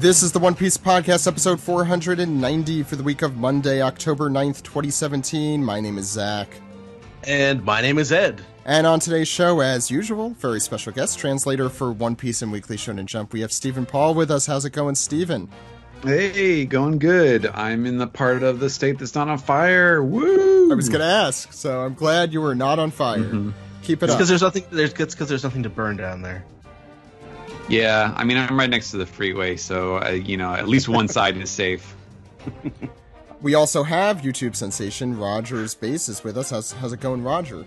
This is the One Piece Podcast, episode 490 for the week of Monday, October 9th, 2017. My name is Zach. And my name is Ed. And on today's show, as usual, very special guest translator for One Piece and Weekly Shonen Jump, we have Stephen Paul with us. How's it going, Stephen? Hey, going good. I'm in the part of the state that's not on fire. Woo! I was going to ask, so I'm glad you were not on fire. Mm-hmm. Keep it It's up. because there's nothing to burn down there. Yeah, I mean, I'm right next to the freeway, so, at least one side is safe. We also have YouTube sensation Roger's Base is with us. How's it going, Roger?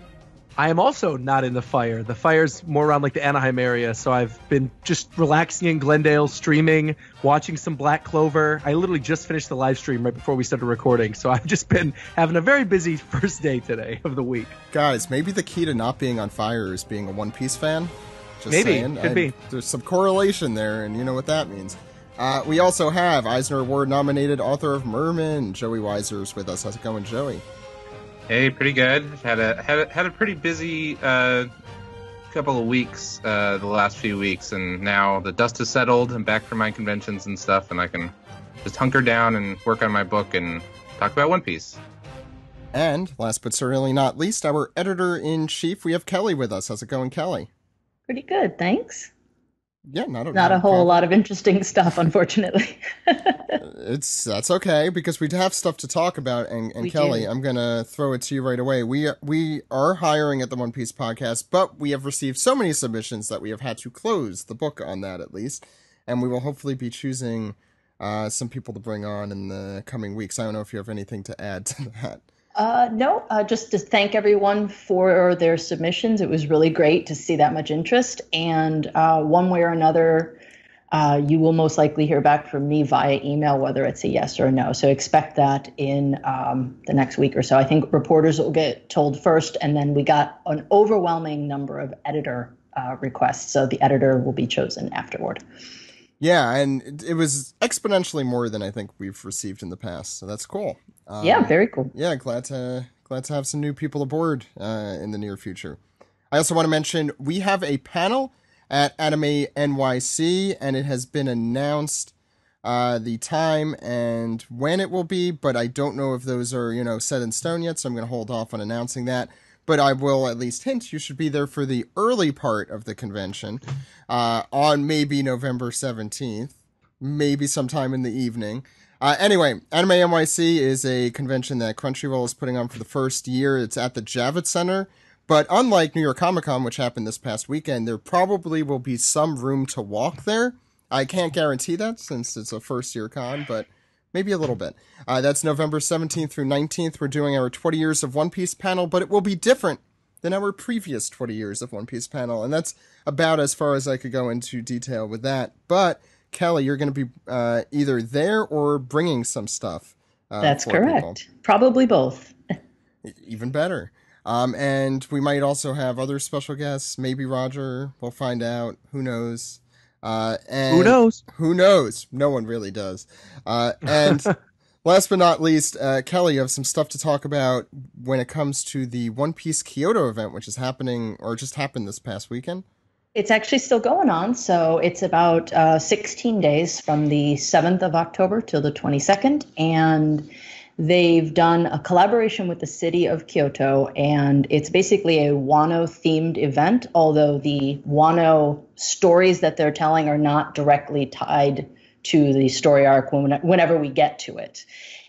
I am also not in the fire. The fire's more around like the Anaheim area, so I've been just relaxing in Glendale, streaming, watching some Black Clover. I literally just finished the live stream right before we started recording, so I've just been having a very busy first day today of the week. Guys, maybe the key to not being on fire is being a One Piece fan. Just maybe, saying. could be. There's some correlation there, and you know what that means. We also have Eisner Award-nominated author of Merman, Joey Weiser's with us. How's it going, Joey? Hey, pretty good. Had a pretty busy couple of weeks the last few weeks, and now the dust has settled. I'm back from my conventions and stuff, and I can just hunker down and work on my book and talk about One Piece. And last but certainly not least, our editor-in-chief, we have Kelly with us. How's it going, Kelly? Pretty good, thanks. Yeah, not a whole lot of interesting stuff, unfortunately. That's okay, because we have stuff to talk about, and Kelly, I'm gonna throw it to you right away. We are hiring at the One Piece Podcast, but we have received so many submissions that we have had to close the book on that, at least, and we will hopefully be choosing some people to bring on in the coming weeks. I don't know if you have anything to add to that. No, just to thank everyone for their submissions. It was really great to see that much interest. And one way or another, you will most likely hear back from me via email, whether it's a yes or a no. So expect that in the next week or so. I think reporters will get told first, and then we got an overwhelming number of editor requests. So the editor will be chosen afterward. Yeah, and it was exponentially more than I think we've received in the past, so that's cool. Yeah, very cool. Yeah, glad to have some new people aboard in the near future. I also want to mention we have a panel at Anime NYC, and it has been announced the time and when it will be, but I don't know if those are set in stone yet, so I'm going to hold off on announcing that. But I will at least hint you should be there for the early part of the convention on maybe November 17th, maybe sometime in the evening. Anyway, Anime NYC is a convention that Crunchyroll is putting on for the first year. It's at the Javits Center. But unlike New York Comic Con, which happened this past weekend, there probably will be some room to walk there. I can't guarantee that since it's a first-year con, but maybe a little bit. That's November 17th through 19th. We're doing our 20 Years of One Piece panel, but it will be different than our previous 20 Years of One Piece panel. And that's about as far as I could go into detail with that. But, Kelly, you're going to be either there or bringing some stuff. That's correct. People. Probably both. Even better. And we might also have other special guests. Maybe Roger. We'll find out. Who knows? And who knows? Who knows? No one really does. And last but not least, Kelly, you have some stuff to talk about when it comes to the One Piece Kyoto event, which is happening or just happened this past weekend. It's actually still going on. So it's about 16 days from the 7th of October till the 22nd. And they've done a collaboration with the city of Kyoto, and it's basically a Wano-themed event, although the Wano stories that they're telling are not directly tied to the story arc whenever we get to it.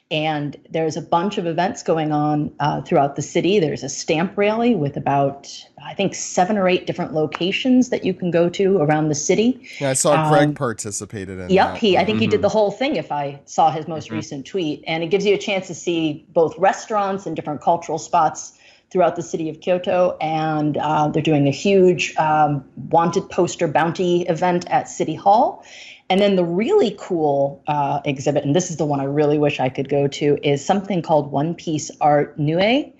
And there's a bunch of events going on throughout the city. There's a stamp rally with about, I think, 7 or 8 different locations that you can go to around the city. Yeah, I saw Greg participated in Yep, that. I think he did the whole thing if I saw his most recent tweet. And it gives you a chance to see both restaurants and different cultural spots throughout the city of Kyoto. And they're doing a huge wanted poster bounty event at City Hall. And then the really cool exhibit, and this is the one I really wish I could go to, is something called One Piece Art Nue.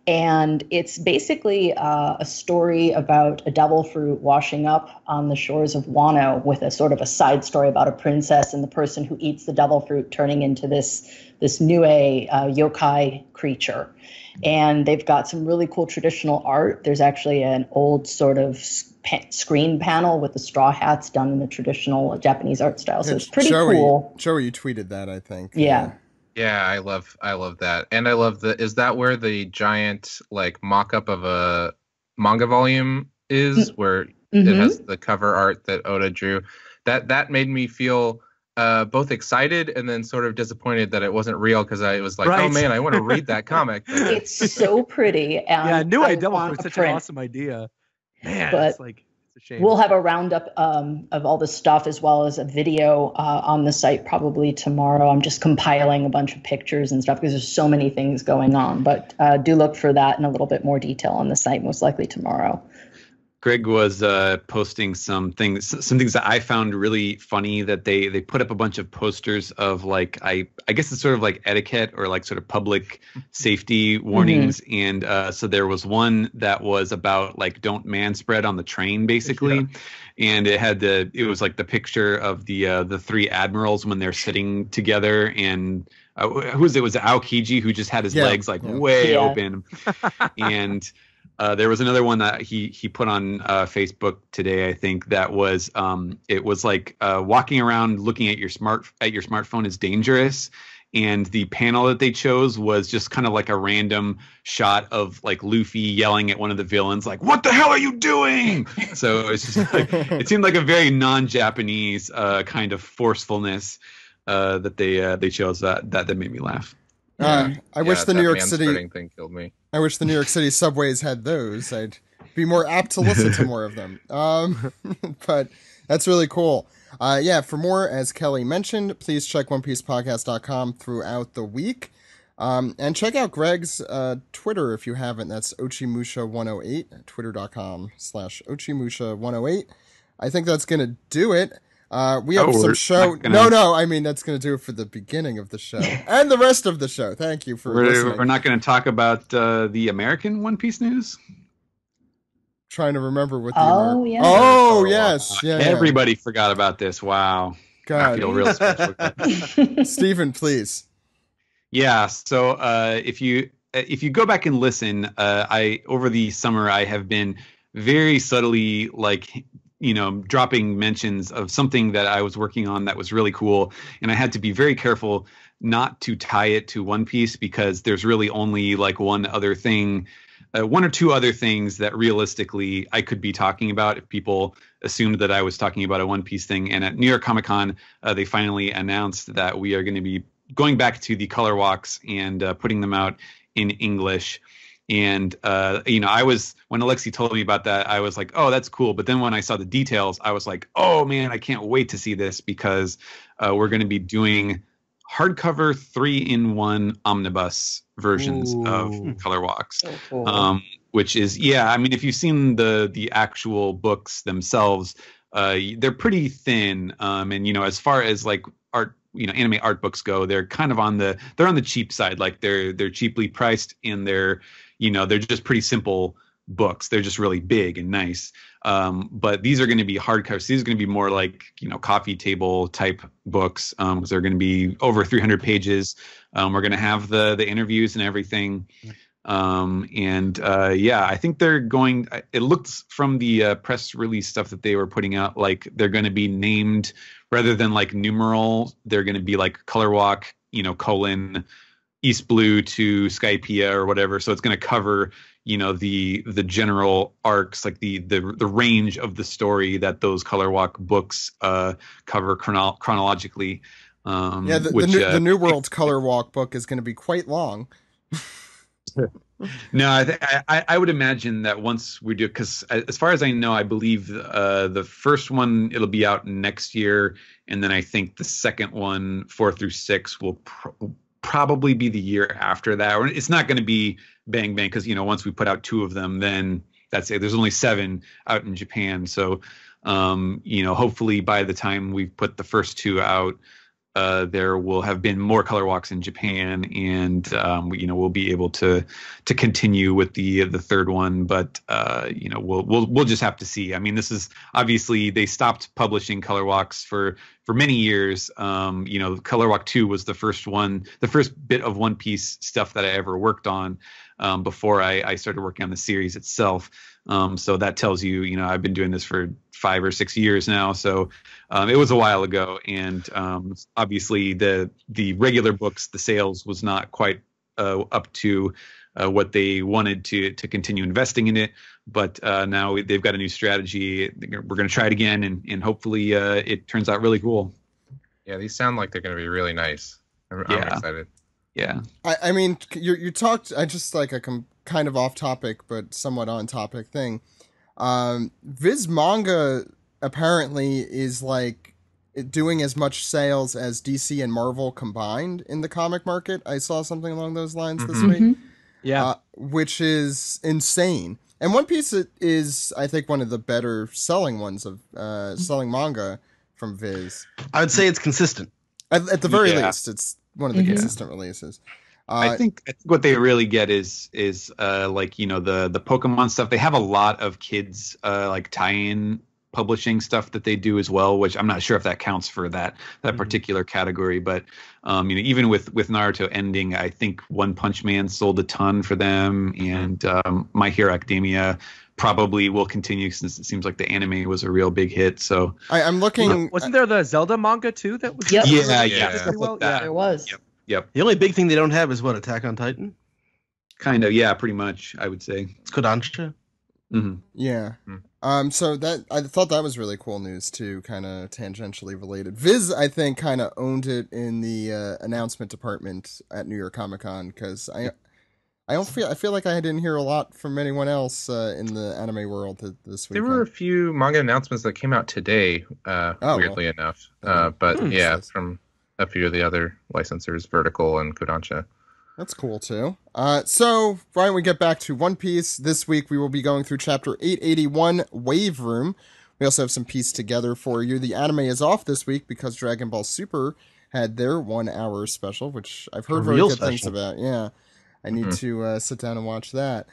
And it's basically a story about a devil fruit washing up on the shores of Wano, with a sort of a side story about a princess and the person who eats the devil fruit turning into this Niue yokai creature. And they've got some really cool traditional art. There's actually an old sort of screen panel with the straw hats done in the traditional Japanese art style. So it's pretty cool. Joey, you tweeted that, I think. Yeah. Yeah, I love that. And I love is that where the giant like mock-up of a manga volume is, where it has the cover art that Oda drew? That made me feel both excited and then sort of disappointed that it wasn't real, because I was like, oh man, I want to read that comic. It's so pretty. Yeah, Niue Devil Fruit's such an awesome idea. Man, but it's like, it's a shame. We'll have a roundup of all the stuff, as well as a video on the site probably tomorrow. I'm just compiling a bunch of pictures and stuff because there's so many things going on. But do look for that in a little bit more detail on the site, most likely tomorrow. Greg was posting some things that I found really funny, that they put up a bunch of posters of, like, I guess it's sort of like etiquette or like sort of public safety warnings. And so there was one that was about like don't man spread on the train, basically. And it was like the picture of the three admirals when they're sitting together, and who was it? Was it Aokiji, who just had his legs like way open? And there was another one that he put on Facebook today, I think, that was it was like walking around looking at your smartphone is dangerous. And the panel that they chose was just kind of like a random shot of like Luffy yelling at one of the villains, like, "What the hell are you doing?" So it's just like, it seemed like a very non-Japanese kind of forcefulness that they chose. That made me laugh. I wish the New York City thing killed me. I wish the New York City subways had those. I'd be more apt to listen to more of them. But that's really cool. For more, as Kelly mentioned, please check OnePiecePodcast.com throughout the week. And check out Greg's Twitter if you haven't. That's Ochimusha108, twitter.com/Ochimusha108. I think that's going to do it. We have some show. No, I mean, that's going to do it for the beginning of the show and the rest of the show. Thank you for listening. We're not going to talk about the American One Piece news? Trying to remember what yes. Yeah, everybody forgot about this. Wow. God. I feel real special. Stephen, please. Yeah. So if you go back and listen, over the summer I have been very subtly dropping mentions of something that I was working on that was really cool, and I had to be very careful not to tie it to One Piece, because there's really only like one or two other things that realistically I could be talking about if people assumed that I was talking about a One Piece thing. And at New York Comic Con, they finally announced that we are going to be going back to the color walks and putting them out in English. And, I was, when Alexi told me about that, I was like, oh, that's cool. But then when I saw the details, I was like, oh man, I can't wait to see this, because we're going to be doing hardcover 3-in-1 omnibus versions of color walks. So cool. Which is, if you've seen the actual books themselves, they're pretty thin. And, as far as like art, anime art books go, they're kind of on the cheap side. Like they're cheaply priced, and they're just pretty simple books. They're just really big and nice. But these are going to be hardcovers. These are going to be more like, coffee table type books. Because they're going to be over 300 pages. We're going to have the interviews and everything. I think they're going, it looks from the press release stuff that they were putting out, like they're going to be named rather than like numeral. They're going to be like color walk, colon East Blue to Skypiea or whatever. So it's going to cover, the general arcs, like the range of the story that those color walk books cover chronologically. The New World's color walk book is going to be quite long. No, I would imagine that once we do, because as far as I know, I believe the first one, it'll be out next year. And then I think the second one, 4 through 6, will probably be the year after that. Or it's not going to be bang, bang, because, once we put out 2 of them, then that's it. There's only 7 out in Japan. So, hopefully by the time we've put the first 2 out, there will have been more color walks in Japan, and we'll be able to continue with the third one. But we'll just have to see. I mean, this is obviously they stopped publishing color walks for many years. Color Walk 2 was the first bit of One Piece stuff that I ever worked on before I started working on the series itself. So that tells you, I've been doing this for 5 or 6 years now. So it was a while ago, and obviously the regular books, the sales was not quite up to what they wanted to continue investing in it. But now they've got a new strategy. We're going to try it again, and hopefully it turns out really cool. Yeah, these sound like they're going to be really nice. I'm excited. Yeah. I mean, you talked. I just like a kind of off topic, but somewhat on topic thing. Viz Manga apparently is like doing as much sales as DC and Marvel combined in the comic market. I saw something along those lines this week. Yeah. Which is insane. And One Piece is, I think, one of the better selling ones of selling manga from Viz. I would say it's consistent. At the very least, it's one of the consistent releases. I think what they really get is like the Pokemon stuff. They have a lot of kids like tie-in publishing stuff that they do as well, which I'm not sure if that counts for that particular category. But even with Naruto ending, I think One Punch Man sold a ton for them, and My Hero Academia probably will continue since it seems like the anime was a real big hit. So I'm looking. Wasn't there the Zelda manga too? That was Yep. Yeah. Pretty well? that. There was. Yep. The only big thing they don't have is what, Attack on Titan? Kind of, yeah, pretty much, I would say. It's Kodansha. Mm-hmm. Yeah. So that I thought that was really cool news too, kind of tangentially related. Viz, I think, kind of owned it in the announcement department at New York Comic Con, because I feel like I didn't hear a lot from anyone else in the anime world this week. There were a few manga announcements that came out today, weirdly enough. But yeah, from a few of the other licensors, Vertical and Kodansha. That's cool too. So why don't we get back to One Piece? This week we will be going through chapter 881, Wave Room. We also have some Piece Together for you. The anime is off this week because Dragon Ball Super had their 1 hour special, which I've heard very good things about. Yeah, I need to sit down and watch that.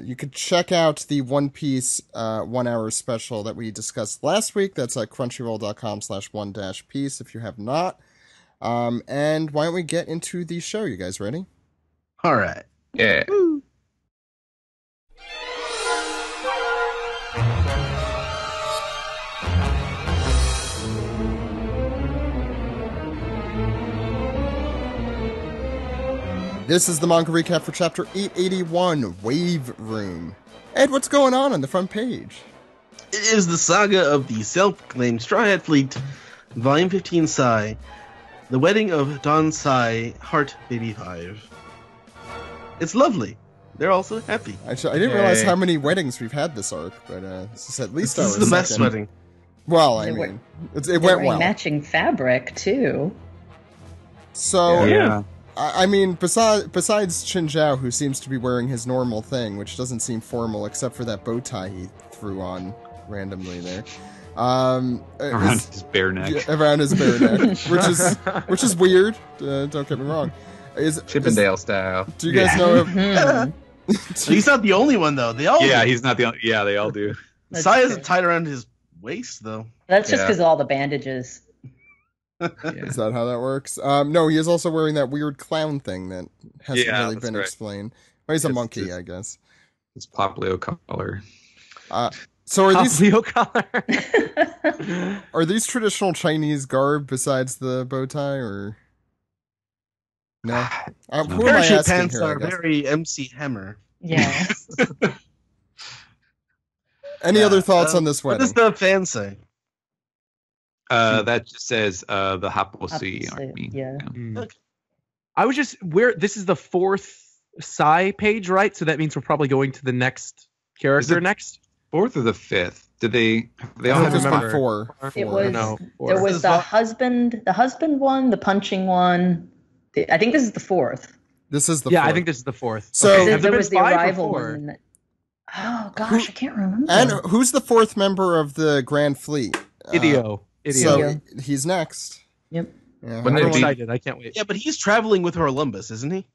You could check out the One Piece 1 hour special that we discussed last week. That's at crunchyroll.com/one-piece if you have not. And why don't we get into the show? You guys ready? All right. Yeah. Woo. This is the manga recap for chapter 881, Wave Room. Ed, what's going on the front page? It is the saga of the self-proclaimed Straw Hat Fleet, Volume 15 Sai, The Wedding of Don Sai, Heart Baby 5. It's lovely. They're also happy. Actually, I didn't realize how many weddings we've had this arc, but this is at least This is the best wedding. Well, I mean, it went well. Matching fabric too. So, Yeah. I mean, besides Chin Zhao, who seems to be wearing his normal thing, which doesn't seem formal except for that bow tie he threw on randomly there. Around his bare neck. Around his bare neck, which is weird. Don't get me wrong. Chippendale style. Do you guys know if He's not the only one, though. They all Yeah, do. he's not the only. Yeah, they all do. Sai has it tied around his waist, though. That's just because of all the bandages. Is that how that works? No, he is also wearing that weird clown thing that hasn't really that's been right. explained. Well, he's a It's monkey, just- I guess. His Poplio collar. So are these Leo collar. are these traditional Chinese garb besides the bow tie, or no? Who am I Parachute asking pants here? I are guess. very MC Hammer. Yeah. Any other thoughts on this What wedding? does the fan say? That just says the Haposi Haposi, army. yeah. I was just this is the fourth Psy page, right? So that means we're probably going to the next character it- next. Fourth or the fifth? Did they all I have think there's remember. been four. It Four. was No, there four. was This is the the- husband one, the punching one. I think this is the fourth. This is the Yeah, I fourth. think this is the fourth. So- Okay, There, have there been was the five or arrival four? one. Oh gosh, I can't remember. And who's the fourth member of the Grand Fleet? Idio. So Idio. he's next. Yep. Yeah, Wouldn't I'm it be- excited. I can't wait. Yeah, but he's traveling with Columbus, isn't he?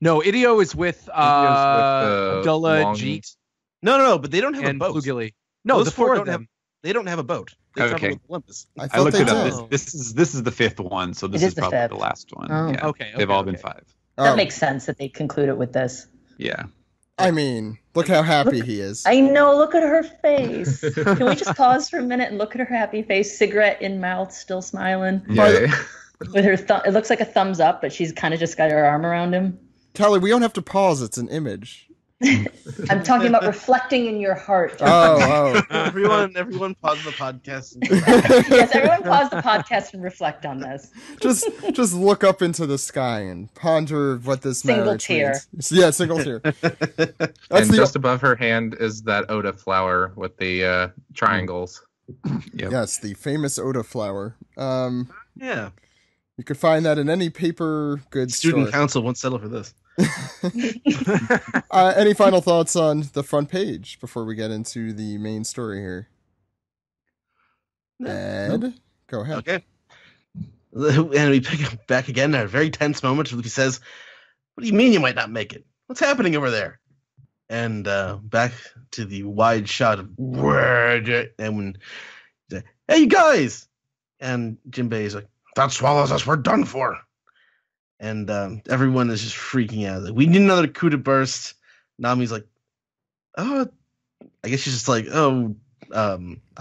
No, Idio is with Abdullah, long- Jeet, No, but they don't have a and boat. Plugili. No, Those the four of don't them. They don't have a boat. They Okay. travel with Columbus. I I thought looked they it did. up. This is the fifth one, so this It is is the probably fifth. the last one. Oh. Yeah. Okay, They've all okay. been 5. That Oh, makes sense that they conclude it with this. Yeah. I mean, look how happy he is. I know. Look at her face. Can we just pause for a minute and look at her happy face? Cigarette in mouth, still smiling. Yeah. With her thumb, it looks like a thumbs up, but she's kind of just got her arm around him. Kelly, we don't have to pause. It's an image. I'm talking about reflecting in your heart. Oh, Everyone pause the podcast. Yes, everyone pause the podcast and reflect on this. just look up into the sky and ponder what this Single marriage tear. means. Yeah, single tear. That's And the just above her hand is that Oda flower with the triangles. Yep. yes, the famous Oda flower. Yeah. You could find that in any paper goods Student store. council won't settle for this. Any final thoughts on the front page before we get into the main story here? Ed, go ahead. Okay. And we pick up back again at a very tense moment. Luffy says, "What do you mean you might not make it? What's happening over there?" And back to the wide shot of and when hey you guys, and Jinbei is like, "That swallows us. We're done for." And everyone is just freaking out. Like, we need another coup to burst. Nami's like, "Oh, I guess she's just like, oh, I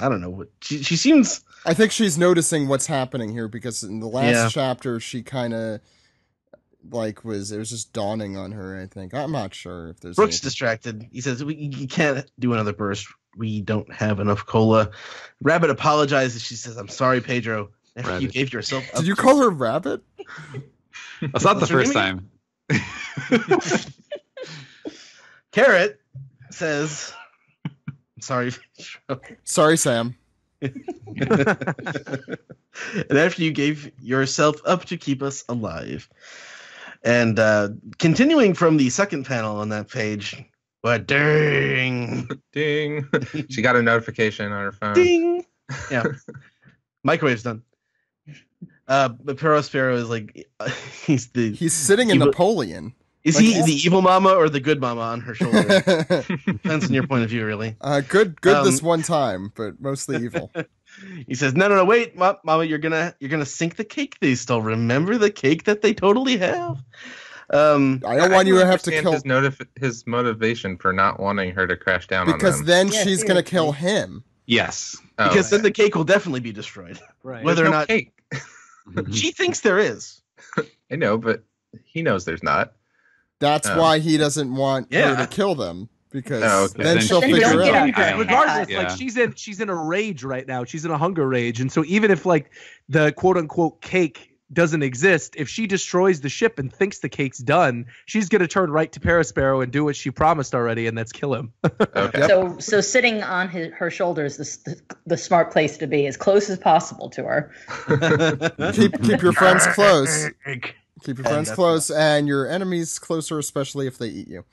don't know what she seems." I think she's noticing what's happening here because in the last Yeah. chapter she kind of like it was just dawning on her. I think I'm not sure if there's Brooks anything. distracted. He says, you can't do another burst. We don't have enough cola. Rabbit apologizes. She says, "I'm sorry, Pedro. If you Rabbit. gave yourself up Did you to-" call her Rabbit? That's not the What's her first name time. Carrot says, "I'm sorry, Pedro." Sorry, Sam. And after you gave yourself up to keep us alive. And continuing from the second panel on that page, what ding, Ding. She got a notification on her phone. ding. Yeah. Microwave's done. But Perospero is like, He's sitting in Evil- Napoleon. is like he he's- the evil mama or the good mama on her shoulder? Depends on your point of view, really. Good Um, this one time, but mostly evil. He says, "No, wait, mama, you're gonna sink the cake they stole. Remember the cake that they totally have." I don't want you to have to understand kill his motivation for not wanting her to crash down because on them. then Yeah, she's gonna seriously. kill him. Yes. Oh, Because then the cake will definitely be destroyed. Right. Whether there's or no not cake. she thinks there is. I know, but he knows there's not. That's Oh. why he doesn't want her Yeah. to kill them because Oh, okay. then Then she'll she figure don't it get out. under her Regardless, head. like Yeah. she's in a rage right now. She's in a hunger rage, and so even if like the quote unquote cake doesn't exist, if she destroys the ship and thinks the cake's done, she's gonna turn right to Perospero and do what she promised already, and that's kill him. Okay. Yep. So sitting on her shoulders, the smart place to be, as close as possible to her. Keep your friends close. Keep your And friends that's close and your enemies closer, especially if they eat you.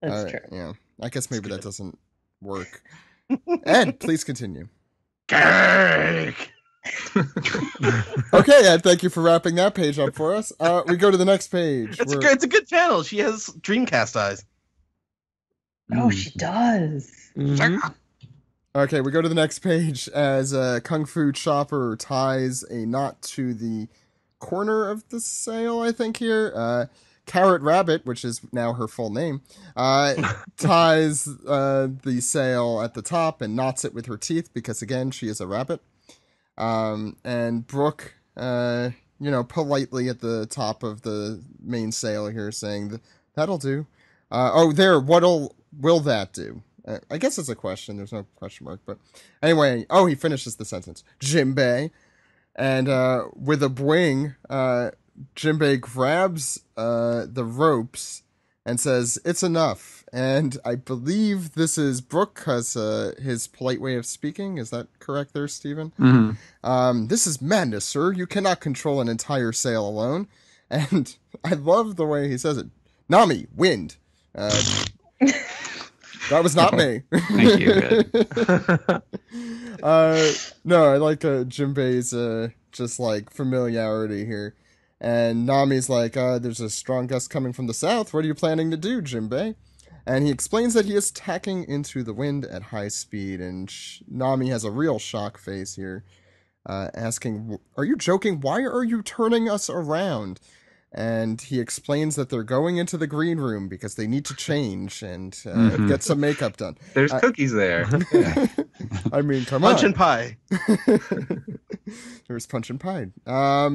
That's true. Yeah, I guess maybe that good. doesn't work. Ed, please continue. Cake. Okay, Ed, thank you for wrapping that page up for us. We go to the next page. It's where- it's a good panel. She has Dreamcast eyes. Oh, she does. Mhm. Okay, we go to the next page as Kung Fu Chopper ties a knot to the corner of the sail, I think here. Carrot Rabbit, which is now her full name, ties the sail at the top and knots it with her teeth because, again, she is a rabbit. And Brooke, politely at the top of the main sail here saying, "That'll do." Will that do? I guess it's a question. There's no question mark, but anyway. Oh, he finishes the sentence. Jinbei, and with a boing, Jinbei grabs the ropes and says, "It's enough." And I believe this is Brooke has his polite way of speaking. Is that correct there, Stephen? Mm-hmm. This is madness, sir. You cannot control an entire sail alone. And I love the way he says it. Nami, wind. That was not me. Thank you. Good. No, I like Jinbei's just like familiarity here. And Nami's like, there's a strong gust coming from the south. What are you planning to do, Jinbei? And he explains that he is tacking into the wind at high speed. And Nami has a real shock face here, asking, are you joking? Why are you turning us around? And he explains that they're going into the green room because they need to change and get some makeup done. There's cookies there. Yeah. I mean, come Punch on. and pie. There's punch and pie.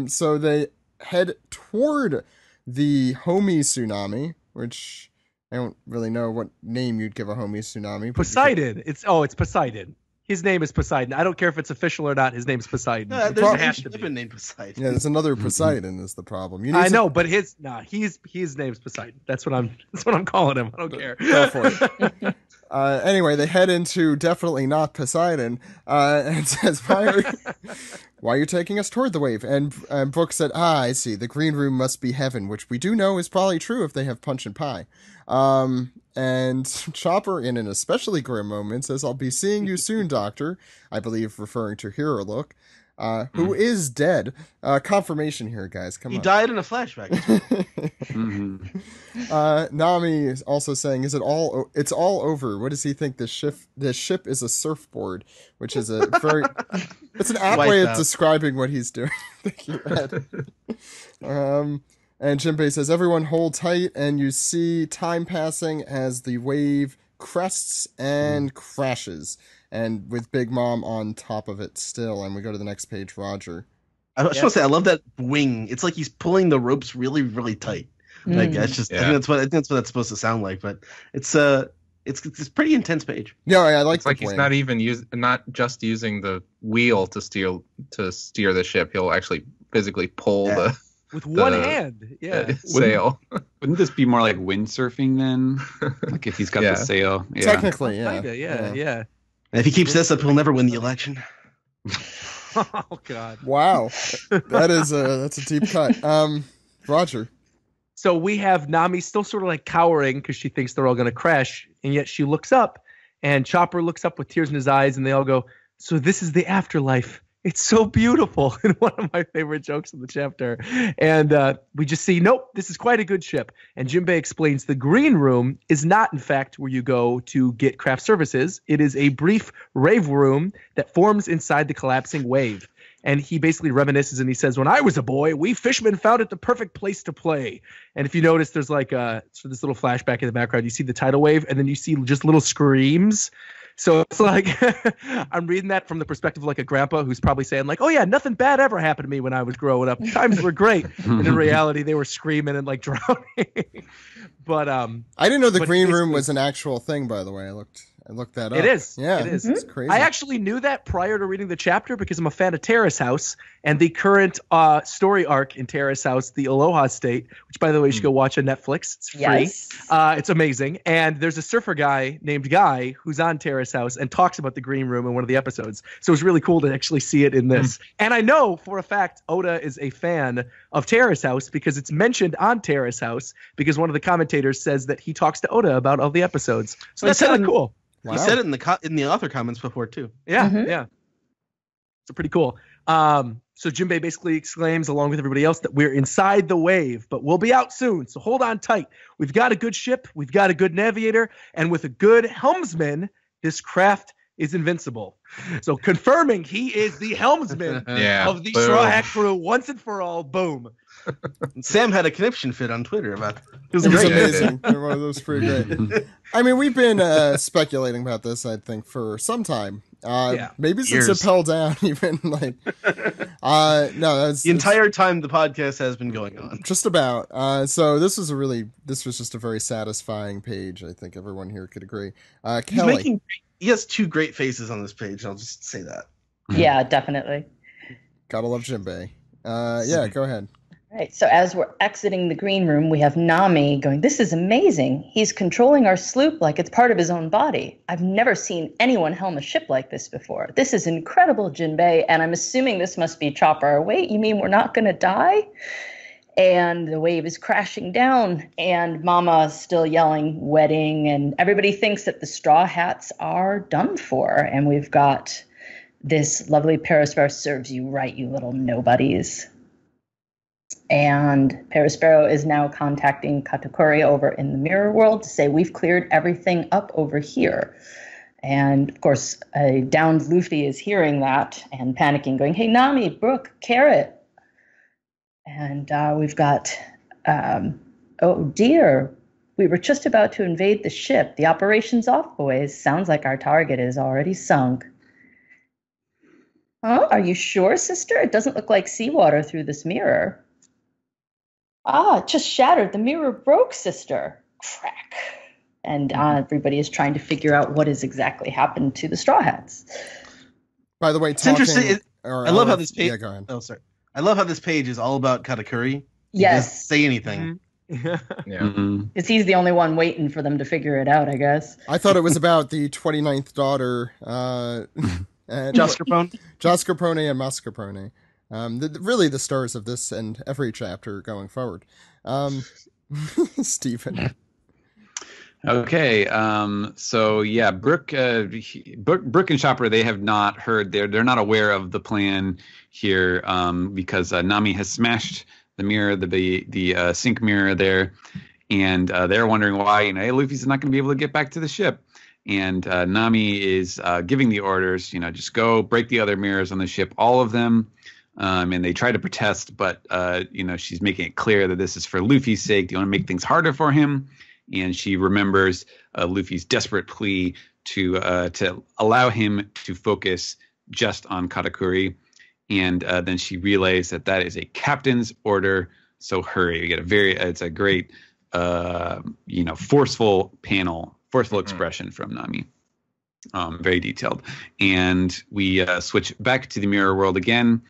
So they head toward the homie tsunami, which I don't really know what name you'd give a homie tsunami. Poseidon. It's Poseidon. His name is Poseidon. I don't care if it's official or not. His name's Poseidon. There's It an has ancient to be. weapon named Poseidon. Yeah, there's another Poseidon is the problem. You need I know, but his name's Poseidon. That's what I'm calling him. I don't care. Go for it. Anyway, they head into definitely not Poseidon, and says, why are you taking us toward the wave? And Brooke said, I see, the green room must be heaven, which we do know is probably true if they have punch and pie. And Chopper, in an especially grim moment, says, I'll be seeing you soon, Doctor, I believe referring to Hero Look, who is dead. Confirmation here, guys, come on. He died in a flashback. Nami is also saying, it's all over. What does he think? This ship is a surfboard, which is a very, it's an apt way of describing what he's doing. Thank you, Ed. And Jinbei says, everyone hold tight, and you see time passing as the wave crests and crashes, and with Big Mom on top of it still. And we go to the next page, Roger. I just want to say, I love that wing. It's like he's pulling the ropes really, really tight. Like I think that's what that's supposed to sound like. But it's a pretty intense page. Yeah, I like. It's like he's not even not just using the wheel to steer the ship. He'll actually physically pull the. With one hand, sail. Wouldn't this be more like windsurfing then? Like if he's got the sail. Yeah. Technically, yeah. And if he keeps this up, he'll never win the election. Oh God! Wow, that's a deep cut. Roger. So we have Nami still sort of like cowering because she thinks they're all going to crash, and yet she looks up, and Chopper looks up with tears in his eyes, and they all go, "So this is the afterlife. It's so beautiful." And one of my favorite jokes in the chapter. And we just see, nope, this is quite a good ship. And Jinbei explains the green room is not, in fact, where you go to get craft services. It is a brief rave room that forms inside the collapsing wave. And he basically reminisces and he says, when I was a boy, we fishermen found it the perfect place to play. And if you notice, there's like so this little flashback in the background. You see the tidal wave and then you see just little screams. So it's like I'm reading that from the perspective of like a grandpa who's probably saying like, oh, yeah, nothing bad ever happened to me when I was growing up. Times were great. And in reality, they were screaming and like drowning. But I didn't know the green room was an actual thing, by the way. I looked that up. It is. Yeah, it is. It's crazy. I actually knew that prior to reading the chapter because I'm a fan of Terrace House and the current story arc in Terrace House, the Aloha State, which, by the way, you should go watch on Netflix. It's free. Yes. It's amazing. And there's a surfer guy named Guy who's on Terrace House and talks about the green room in one of the episodes. So it's really cool to actually see it in this. And I know for a fact Oda is a fan of Terrace House because it's mentioned on Terrace House because one of the commentators says that he talks to Oda about all the episodes. So that's kind of cool. Wow. He said it in the author comments before too. Yeah, yeah. It's pretty cool. So Jinbei basically exclaims, along with everybody else, that we're inside the wave, but we'll be out soon. So hold on tight. We've got a good ship, we've got a good navigator, and with a good helmsman, this craft is invincible. So confirming he is the helmsman of the Straw Hat crew once and for all. Boom. Sam had a conniption fit on Twitter about it. It was amazing. It was pretty great. I mean, we've been speculating about this, I think, for some time. Maybe since it fell down, even like. No, the entire time the podcast has been going on. Just about. So this was just a very satisfying page. I think everyone here could agree. Kelly. He has two great faces on this page. I'll just say that. Yeah, definitely. Gotta love Jinbei. Yeah, go ahead. Right. So as we're exiting the green room, we have Nami going, this is amazing. He's controlling our sloop like it's part of his own body. I've never seen anyone helm a ship like this before. This is incredible, Jinbei. And I'm assuming this must be Chopper. Wait, you mean we're not going to die? And the wave is crashing down and Mama's still yelling wedding. And everybody thinks that the Straw Hats are done for. And we've got This lovely Perisparrow serves you right, you little nobodies. And Perisparrow is now contacting Katakuri over in the mirror world to say, we've cleared everything up over here. And of course, a downed Luffy is hearing that and panicking, going, hey, Nami, Brooke, Carrot. And we've got, oh dear, we were just about to invade the ship. The operation's off, boys. Sounds like our target is already sunk. Huh? Are you sure, sister? It doesn't look like seawater through this mirror. Ah, it just shattered. The mirror broke, sister. Crack. And everybody is trying to figure out what has exactly happened to the Straw Hats. By the way, It's interesting. I love how this page. Yeah, go ahead. Oh, sorry. I love how this page is all about Katakuri. He Yes. doesn't say anything. Yeah. Because he's the only one waiting for them to figure it out, I guess. I thought it was about the 29th daughter, and Jascarpone? Jascarpone and Mascarpone. Really the stars of this and every chapter going forward. Stephen. Okay, so yeah, Brooke and Chopper, they have not heard. They're not aware of the plan here, because Nami has smashed the mirror, the sync mirror there, and they're wondering why. Hey, Luffy's not going to be able to get back to the ship, and Nami is giving the orders. Just go break the other mirrors on the ship, all of them. And they try to protest, but she's making it clear that this is for Luffy's sake. They want to make things harder for him. And she remembers Luffy's desperate plea to allow him to focus just on Katakuri. And then she relays that is a captain's order. So hurry. We get it's a great, forceful panel, forceful expression from Nami. Very detailed. And we switch back to the mirror world again.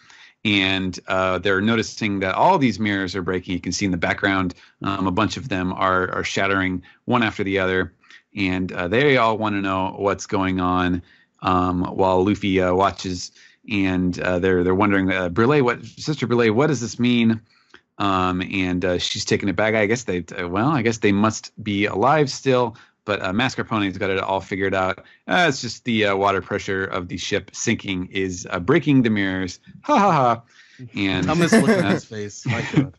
And they're noticing that all these mirrors are breaking. You can see in the background, a bunch of them are shattering one after the other. And they all want to know what's going on, while Luffy watches. And they're wondering, Sister Brûlée, what does this mean? And she's taking it back. I guess they must be alive still. But Mascarpone's got it all figured out. It's just the water pressure of the ship sinking is breaking the mirrors. Ha ha ha! And I'm just looking at his face. My God.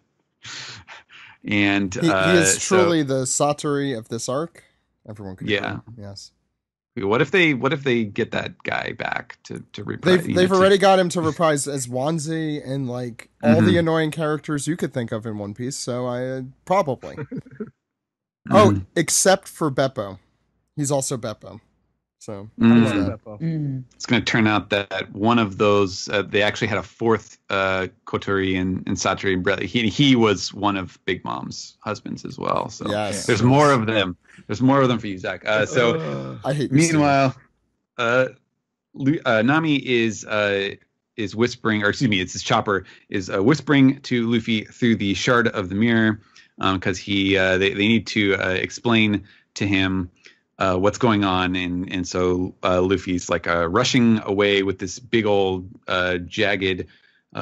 And he is truly the Satori of this arc. Everyone could agree. Yes. What if they get that guy back to reprise? They've already got him to reprise as Wanzi and like all the annoying characters you could think of in One Piece. So I probably. Oh, except for Beppo. He's also Beppo. So it's going to turn out that one of those, they actually had a fourth Kotori and Satori and Brelly. He was one of Big Mom's husbands as well. So there's more of them. There's more of them for you, Zach. So I hate. Meanwhile, Nami is whispering, or excuse me, it's his Chopper is whispering to Luffy through the shard of the mirror. Because they need to explain to him what's going on, and so Luffy's like rushing away with this big old jagged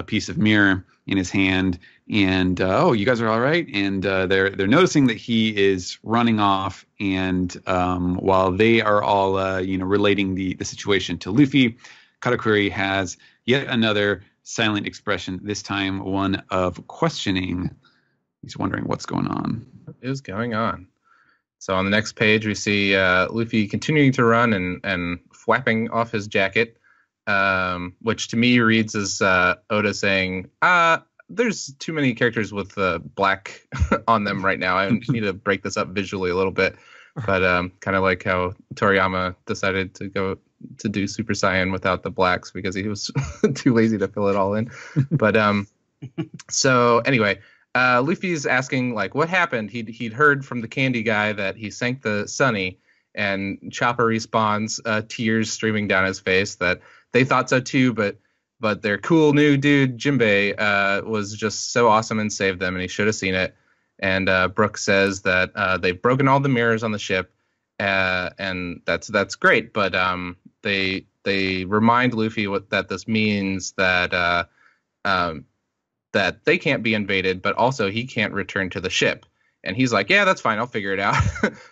piece of mirror in his hand, and you guys are all right, and they're noticing that he is running off, and while they are all relating the situation to Luffy, Katakuri has yet another silent expression, this time one of questioning. He's wondering what's going on. What is going on? So on the next page, we see Luffy continuing to run and flapping off his jacket, which to me reads as Oda saying, there's too many characters with black on them right now. I need to break this up visually a little bit. But kind of like how Toriyama decided to go to do Super Saiyan without the blacks because he was too lazy to fill it all in. But so anyway... Luffy's asking, like, what happened? He'd heard from the candy guy that he sank the Sunny, and Chopper responds, tears streaming down his face, that they thought so too, but their cool new dude, Jinbei, was just so awesome and saved them, and he should have seen it. And Brooke says that they've broken all the mirrors on the ship, and that's great, but they remind Luffy that this means that that they can't be invaded, but also he can't return to the ship. And he's like, yeah, that's fine. I'll figure it out.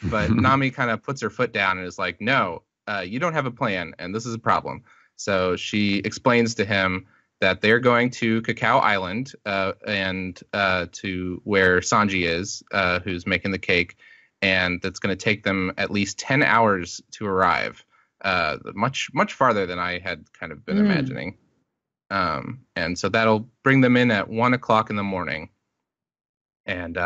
But Nami kind of puts her foot down and is like, no, you don't have a plan. And this is a problem. So she explains to him that they're going to Cacao Island and to where Sanji is, who's making the cake, and that's going to take them at least 10 hours to arrive, much farther than I had kind of been imagining. And so that'll bring them in at 1 o'clock in the morning. And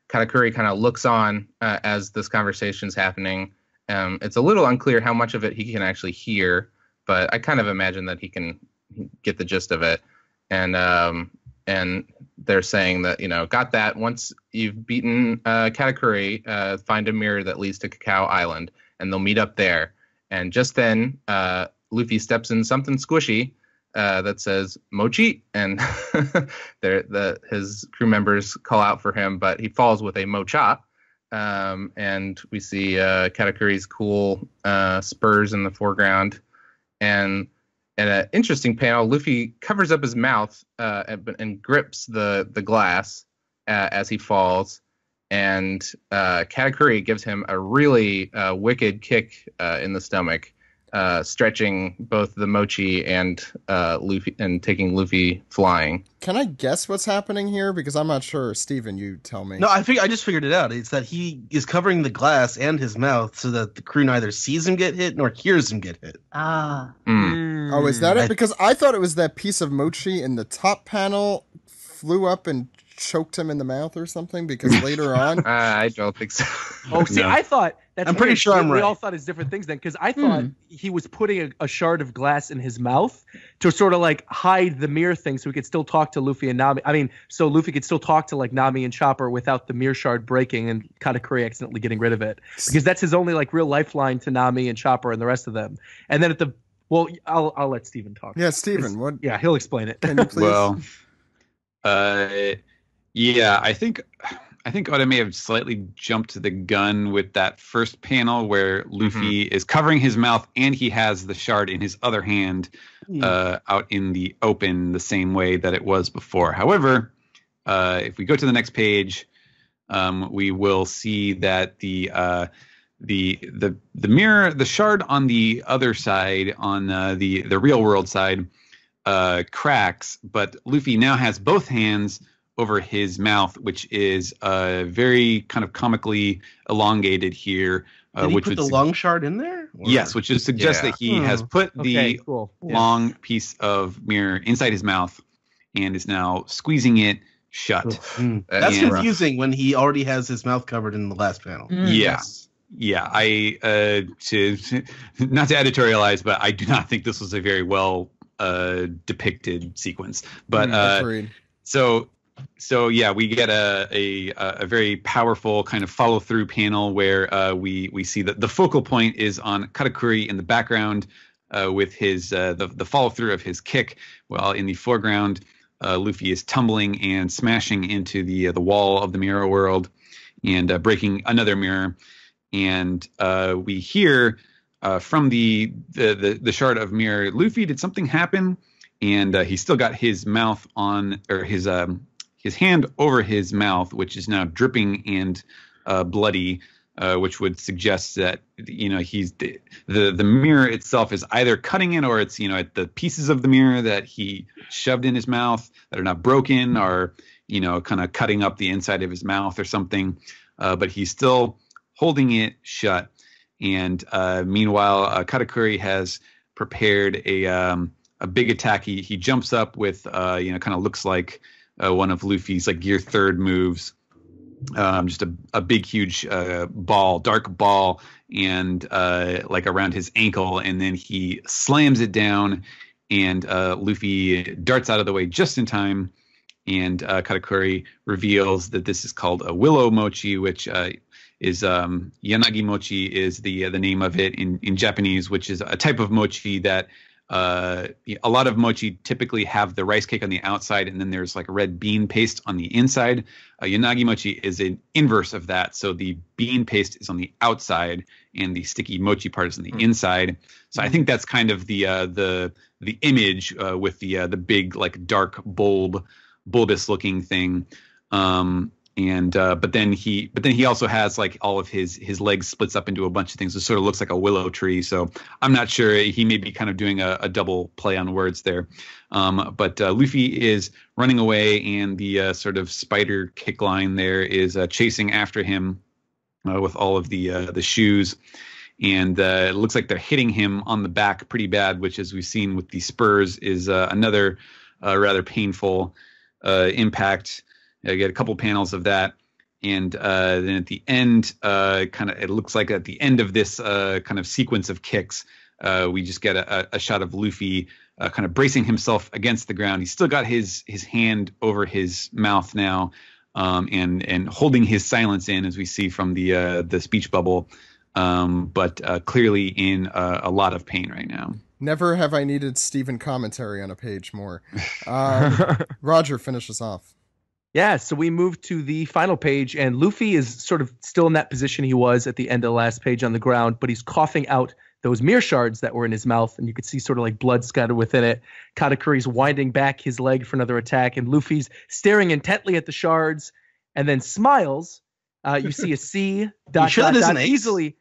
Katakuri kind of looks on as this conversation's happening. It's a little unclear how much of it he can actually hear, but I kind of imagine that he can get the gist of it. And they're saying that, got that. Once you've beaten Katakuri, find a mirror that leads to Cacao Island, and they'll meet up there. And just then, Luffy steps in something squishy that says Mochi, and his crew members call out for him, but he falls with a Mocha. And we see Katakuri's cool spurs in the foreground. And in an interesting panel, Luffy covers up his mouth and grips the glass as he falls. And Katakuri gives him a really wicked kick in the stomach, stretching both the Mochi and Luffy, and taking Luffy flying. Can I guess what's happening here? Because I'm not sure. Steven, you tell me. No, I just figured it out. It's that he is covering the glass and his mouth so that the crew neither sees him get hit nor hears him get hit. Oh, is that it? Because I thought it was that piece of Mochi in the top panel flew up and choked him in the mouth or something, because later on... I don't think so. Oh, see, No. I thought... I'm pretty sure I'm We right. all thought it's different things then, because I thought he was putting a shard of glass in his mouth to sort of like hide the mirror thing so he could still talk to Luffy and Nami. I mean, so Luffy could still talk to like Nami and Chopper without the mirror shard breaking and Katakuri accidentally getting rid of it. Because that's his only like real lifeline to Nami and Chopper and the rest of them. And then well, I'll let Steven talk. Yeah, Steven, what? Yeah, he'll explain it. Can you please? Well, yeah, I think Oda may have slightly jumped the gun with that first panel where Luffy is covering his mouth and he has the shard in his other hand out in the open the same way that it was before. However, if we go to the next page, we will see that the mirror, the shard on the other side, on the real world side, cracks, but Luffy now has both hands over his mouth, which is very kind of comically elongated here. Did he which put would the long shard in there? Or- Yes, which would suggest that he has put the cool. long piece of mirror inside his mouth and is now squeezing it shut. That's And- confusing when he already has his mouth covered in the last panel. Yeah. Yeah, I to not to editorialize, but I do not think this was a very well depicted sequence. But Agreed. so yeah, we get a very powerful kind of follow through panel where we see that the focal point is on Katakuri in the background with his the follow through of his kick, while in the foreground Luffy is tumbling and smashing into the wall of the mirror world and breaking another mirror. And we hear from the shard of mirror, Luffy, did something happen? And he's still got his mouth on, or his hand over his mouth, which is now dripping and bloody, which would suggest that he's the mirror itself is either cutting it, or it's at the pieces of the mirror that he shoved in his mouth that are not broken, or kind of cutting up the inside of his mouth or something. But he's still holding it shut. And meanwhile, Katakuri has prepared a big attack. He jumps up with kind of looks like one of Luffy's like Gear Third moves, just a big huge ball, dark ball, and like around his ankle, and then he slams it down, and Luffy darts out of the way just in time, and Katakuri reveals that this is called a Willow Mochi, which is Yanagi Mochi is the name of it in Japanese, which is a type of mochi that a lot of mochi typically have the rice cake on the outside, and then there's like red bean paste on the inside. Yanagi Mochi is an inverse of that, so the bean paste is on the outside and the sticky mochi part is on the inside. So I think that's kind of the image with the big like dark bulbous looking thing. And but then he also has like all of his legs splits up into a bunch of things. It sort of looks like a willow tree. So I'm not sure, he may be kind of doing a double play on words there. But Luffy is running away, and the sort of spider kick line there is chasing after him with all of the shoes. And it looks like they're hitting him on the back pretty bad, which, as we've seen with the spurs, is another rather painful impact. I get a couple panels of that, and then at the end, it looks like at the end of this kind of sequence of kicks, we just get a shot of Luffy kind of bracing himself against the ground. He's still got his hand over his mouth now, and holding his silence in, as we see from the speech bubble, but clearly in a lot of pain right now. Never have I needed Stephen commentary on a page more. Roger, finish us off. Yeah, so we move to the final page, and Luffy is sort of still in that position he was at the end of the last page on the ground, but he's coughing out those mirror shards that were in his mouth, and you could see sort of like blood scattered within it. Katakuri's winding back his leg for another attack, and Luffy's staring intently at the shards, and then smiles. You see a C. Easily.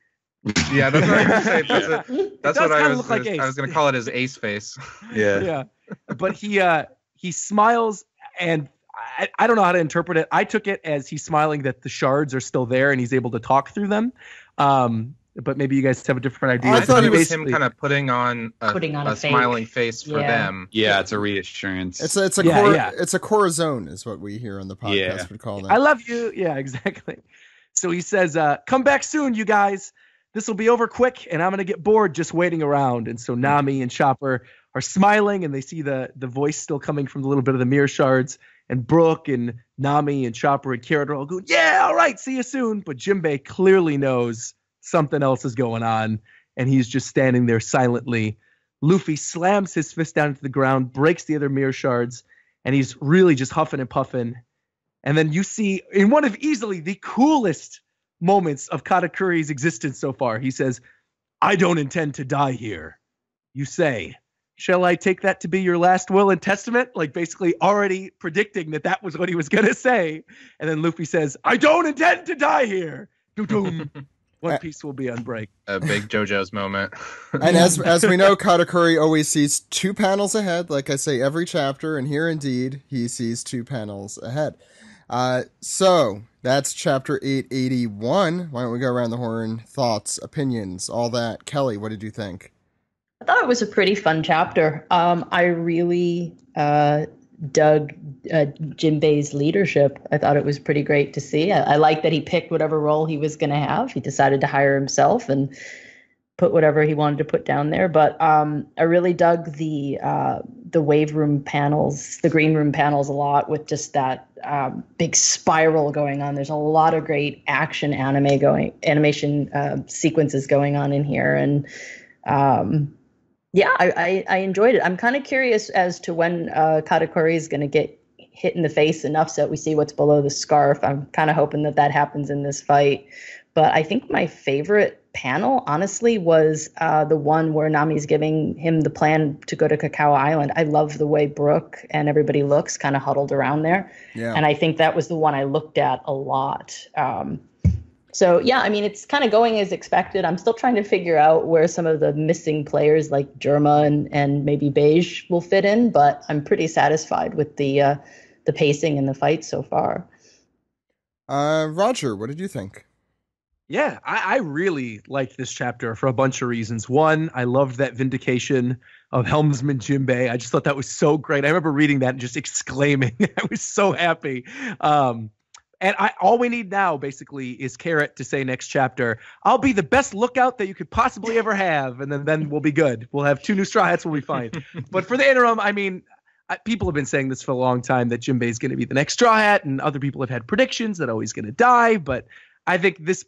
Yeah, that's what I was going to say. That's what I was. Like I was going to call it his ace face. Yeah. But he smiles, and I don't know how to interpret it. I took it as he's smiling that the shards are still there and he's able to talk through them. But maybe you guys have a different idea. I thought it was him kind of putting on a fake smiling face for them. Yeah, it's a reassurance. It's a corazon is what we here on the podcast would call that. I love you. Yeah, exactly. So he says, come back soon, you guys. This will be over quick, and I'm going to get bored just waiting around. And so Nami and Chopper are smiling, and they see the voice still coming from the little bit of the mirror shards. And Brooke and Nami and Chopper and Carrot are all going, yeah, all right, see you soon. But Jinbei clearly knows something else is going on, and he's just standing there silently. Luffy slams his fist down into the ground, breaks the other mirror shards, and he's really just huffing and puffing. And then you see, in one of easily the coolest moments of Katakuri's existence so far, he says, I don't intend to die here. You say, shall I take that to be your last will and testament? Like basically already predicting that was what he was going to say. And then Luffy says, I don't intend to die here. Doom. One Piece will be on break. A big JoJo's moment. And as we know, Katakuri always sees 2 panels ahead. Like I say, every chapter, and here indeed, he sees 2 panels ahead. So that's chapter 881. Why don't we go around the horn? Thoughts, opinions, all that. Kelly, what did you think? I thought it was a pretty fun chapter. I really dug Jinbei's leadership. I thought it was pretty great to see. I like that he picked whatever role he was going to have. He decided to hire himself and put whatever he wanted to put down there. But I really dug the wave room panels, the green room panels a lot, with just that big spiral going on. There's a lot of great animation sequences going on in here, and I enjoyed it. I'm kind of curious as to when Katakuri is going to get hit in the face enough so that we see what's below the scarf. I'm kind of hoping that happens in this fight. But I think my favorite panel, honestly, was the one where Nami's giving him the plan to go to Cacao Island. I love the way Brooke and everybody looks kind of huddled around there. Yeah. And I think that was the one I looked at a lot. So, yeah, I mean, it's kind of going as expected. I'm still trying to figure out where some of the missing players like Germa and maybe Beige will fit in, but I'm pretty satisfied with the pacing and the fight so far. Roger, what did you think? Yeah, I really liked this chapter for a bunch of reasons. One, I loved that vindication of Helmsman Jinbei. I just thought that was so great. I remember reading that and just exclaiming. I was so happy. And all we need now, basically, is Carrot to say next chapter, I'll be the best lookout that you could possibly ever have. And then we'll be good. We'll have 2 new Straw Hats. We'll be fine. But for the interim, I mean, people have been saying this for a long time, that Jinbei is going to be the next Straw Hat. And other people have had predictions that he's going to die. But I think this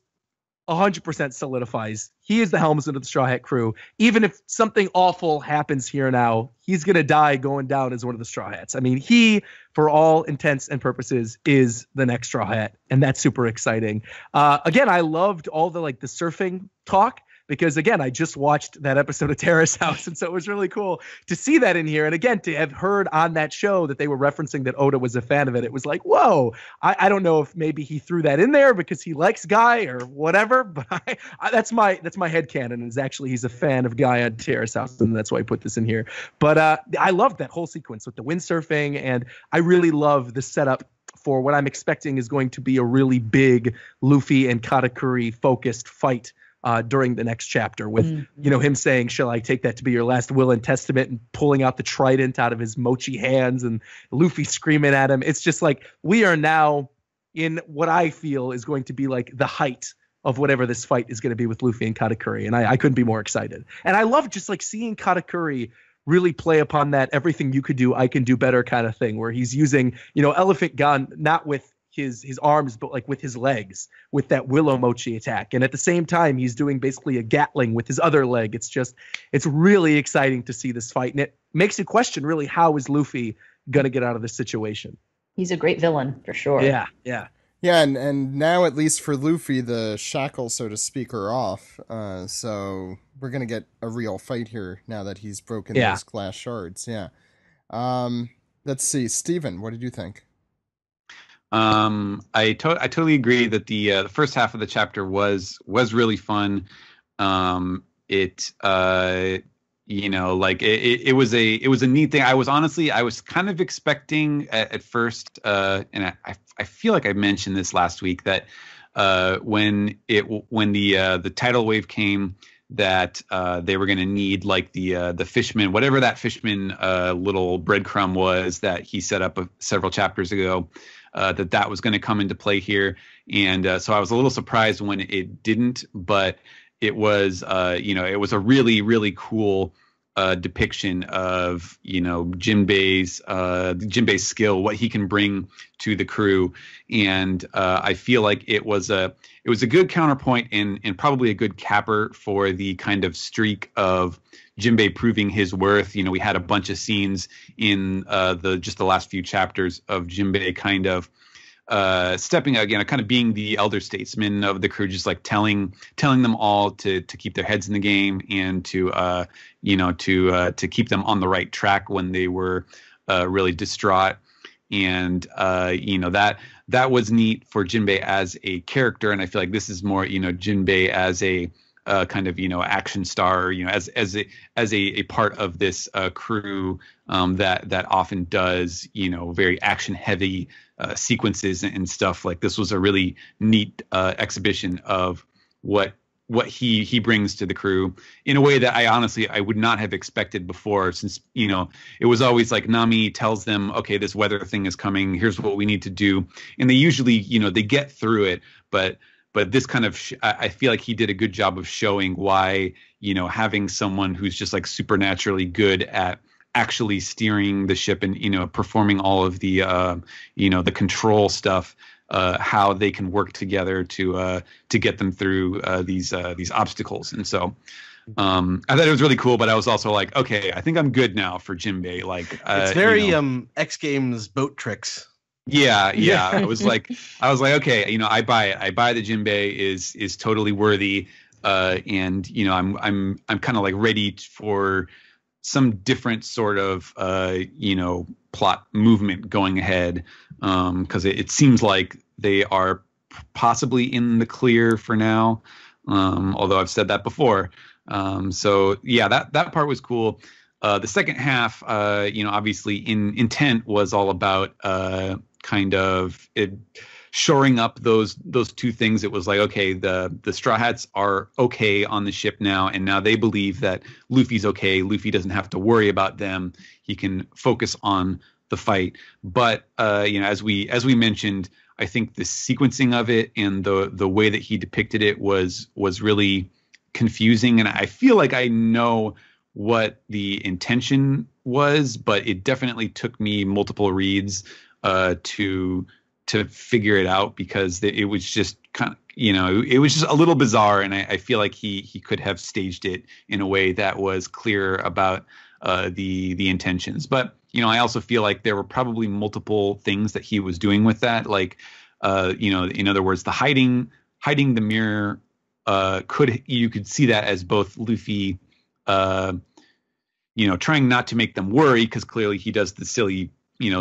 100% solidifies he is the helmsman of the Straw Hat crew. Even if something awful happens here now, he's going to die going down as one of the Straw Hats. I mean, he, for all intents and purposes, is the next Straw Hat, and that's super exciting. Again, I loved all the surfing talk. because again, I just watched that episode of Terrace House, and so it was really cool to see that in here. And again, to have heard on that show that they were referencing that Oda was a fan of it, it was like, whoa. I don't know if maybe he threw that in there because he likes Guy or whatever, but that's my headcanon, is actually he's a fan of Guy on Terrace House, and that's why I put this in here. But I loved that whole sequence with the windsurfing, and I really love the setup for what I'm expecting is going to be a really big Luffy and Katakuri focused fight during the next chapter, with him saying, "Shall I take that to be your last will and testament?" and pulling out the trident out of his mochi hands, and Luffy screaming at him. It's just like we are now in what I feel is going to be like the height of whatever this fight is going to be with Luffy and Katakuri, and I couldn't be more excited. And I love just like seeing Katakuri really play upon that everything you could do, I can do better kind of thing, where he's using, Elephant Gun, not with his arms, but like with his legs, with that Willow Mochi attack. And at the same time, he's doing basically a Gatling with his other leg. It's really exciting to see this fight. And it makes you question really, how is Luffy going to get out of this situation? He's a great villain for sure. Yeah. Yeah, and now, at least for Luffy, the shackles, so to speak, are off. So we're going to get a real fight here now that he's broken those glass shards. Yeah. Let's see. Steven, what did you think? I totally agree that the first half of the chapter was really fun. It was a neat thing. I was kind of expecting at first, and I feel like I mentioned this last week, that when the tidal wave came, that they were going to need like the fishman, whatever that fishman little breadcrumb was that he set up several chapters ago, that was going to come into play here. And so I was a little surprised when it didn't, but it was it was a really, really cool depiction of Jinbei's skill, what he can bring to the crew, and I feel like it was a good counterpoint and probably a good capper for the kind of streak of Jinbei proving his worth. We had a bunch of scenes in the last few chapters of Jinbei kind of stepping again, kind of being the elder statesman of the crew, just like telling them all to keep their heads in the game, and to keep them on the right track when they were really distraught. And that was neat for Jinbei as a character, and I feel like this is more Jinbei as a kind of action star, as a part of this crew that often does very action heavy sequences and stuff. Like, this was a really neat exhibition of what he brings to the crew in a way that I would not have expected before, since it was always like Nami tells them, okay, this weather thing is coming, here's what we need to do, and they usually they get through it, but this kind of I feel like he did a good job of showing why having someone who's just like supernaturally good at actually steering the ship and performing all of the the control stuff, how they can work together to get them through these obstacles. And so I thought it was really cool, but I was also like, okay, I think I'm good now for Jinbei. Like, it's very X Games boat tricks. Yeah. I was like, okay, I buy it. I buy that Jinbei is totally worthy, and I'm kind of like ready for some different sort of plot movement going ahead, because it seems like they are possibly in the clear for now, although I've said that before. So yeah, that part was cool. The second half, obviously in intent was all about kind of it shoring up those two things. It was like, okay, the Straw Hats are okay on the ship now, and now they believe that Luffy's okay. Luffy doesn't have to worry about them. He can focus on the fight. But as we mentioned, I think the sequencing of it and the way that he depicted it was really confusing, and I feel like I know what the intention was, but it definitely took me multiple reads to figure it out, because it was just kind of, it was just a little bizarre, and I feel like he could have staged it in a way that was clearer about the intentions. But I also feel like there were probably multiple things that he was doing with that, like in other words, the hiding the mirror you could see that as both Luffy, trying not to make them worry, because clearly he does the silly,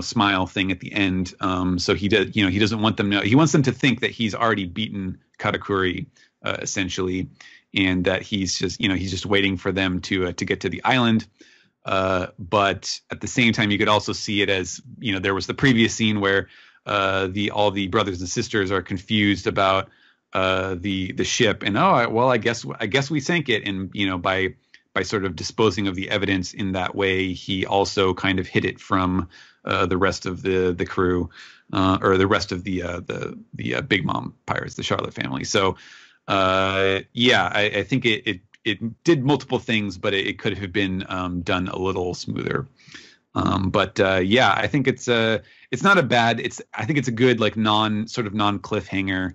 smile thing at the end. So he does, he doesn't want them he wants them to think that he's already beaten Katakuri, essentially, and that he's just waiting for them to get to the island. But at the same time, you could also see it as, there was the previous scene where all the brothers and sisters are confused about the ship, and I guess we sank it, and by sort of disposing of the evidence in that way, he also kind of hid it from the rest of the crew, or the rest of the Big Mom pirates, the Charlotte family. So I think it did multiple things, but it could have been done a little smoother. I think it's not a bad. I think it's a good, like, non cliffhanger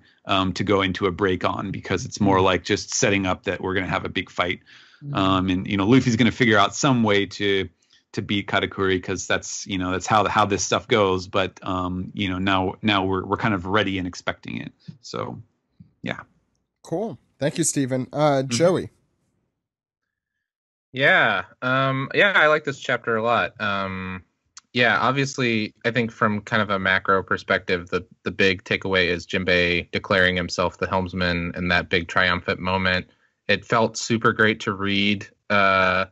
to go into a break on, because it's more like just setting up that we're going to have a big fight. And Luffy's going to figure out some way to beat Katakuri, because that's how this stuff goes. But now we're kind of ready and expecting it. So yeah, cool. Thank you, Stephen. Joey. Yeah, I like this chapter a lot. Obviously, I think from kind of a macro perspective, the big takeaway is Jinbei declaring himself the helmsman, and that big triumphant moment. It felt super great to read that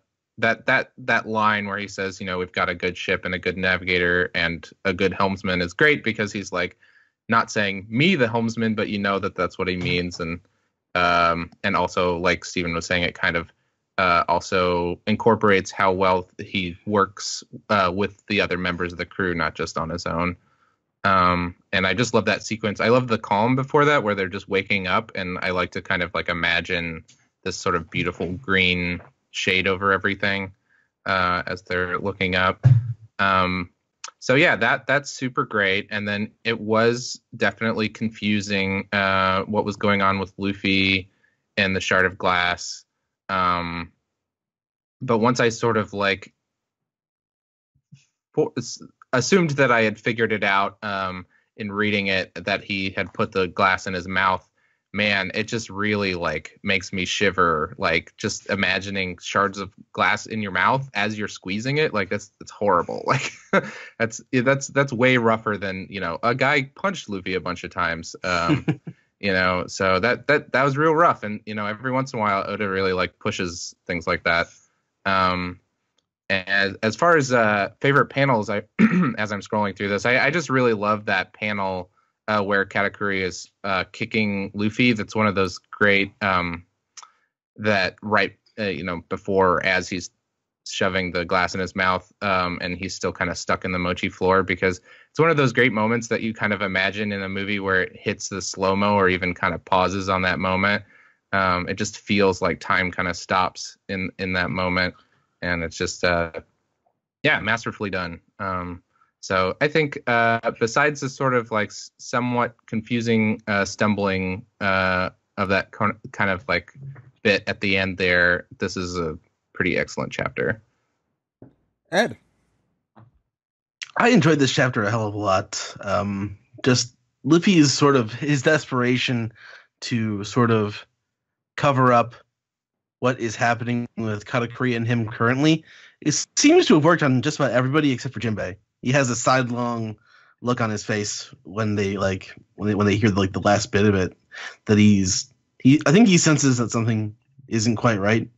line where he says, we've got a good ship and a good navigator and a good helmsman is great, because he's like not saying me the helmsman, but that's what he means, and also, like Stephen was saying, it kind of also incorporates how well he works with the other members of the crew, not just on his own. And I just love that sequence. I love the calm before that, where they're just waking up, and I like to kind of like imagine this sort of beautiful green shade over everything as they're looking up. That's super great. And then it was definitely confusing what was going on with Luffy and the Shard of Glass. But once I sort of like assumed that I had figured it out in reading it, that he had put the glass in his mouth, man, it just really like makes me shiver. Like, just imagining shards of glass in your mouth as you're squeezing it, like it's horrible. Like that's way rougher than, a guy punched Luffy a bunch of times. So that was real rough. And, every once in a while, Oda really like pushes things like that. And as far as favorite panels, as I'm scrolling through this, I just really love that panel where Katakuri is kicking Luffy. That's one of those great that right before, as he's shoving the glass in his mouth, and he's still kind of stuck in the mochi floor, because it's one of those great moments that you kind of imagine in a movie where it hits the slow-mo or even kind of pauses on that moment. It just feels like time kind of stops in that moment, and it's just masterfully done. So I think besides the sort of like somewhat confusing stumbling of that kind of like bit at the end there, this is a pretty excellent chapter. Ed. I enjoyed this chapter a hell of a lot. Just Luffy's sort of his desperation to sort of cover up what is happening with Katakuri and him currently. It seems to have worked on just about everybody except for Jinbei. He has a sidelong look on his face when they hear like the last bit of it, that I think he senses that something isn't quite right. And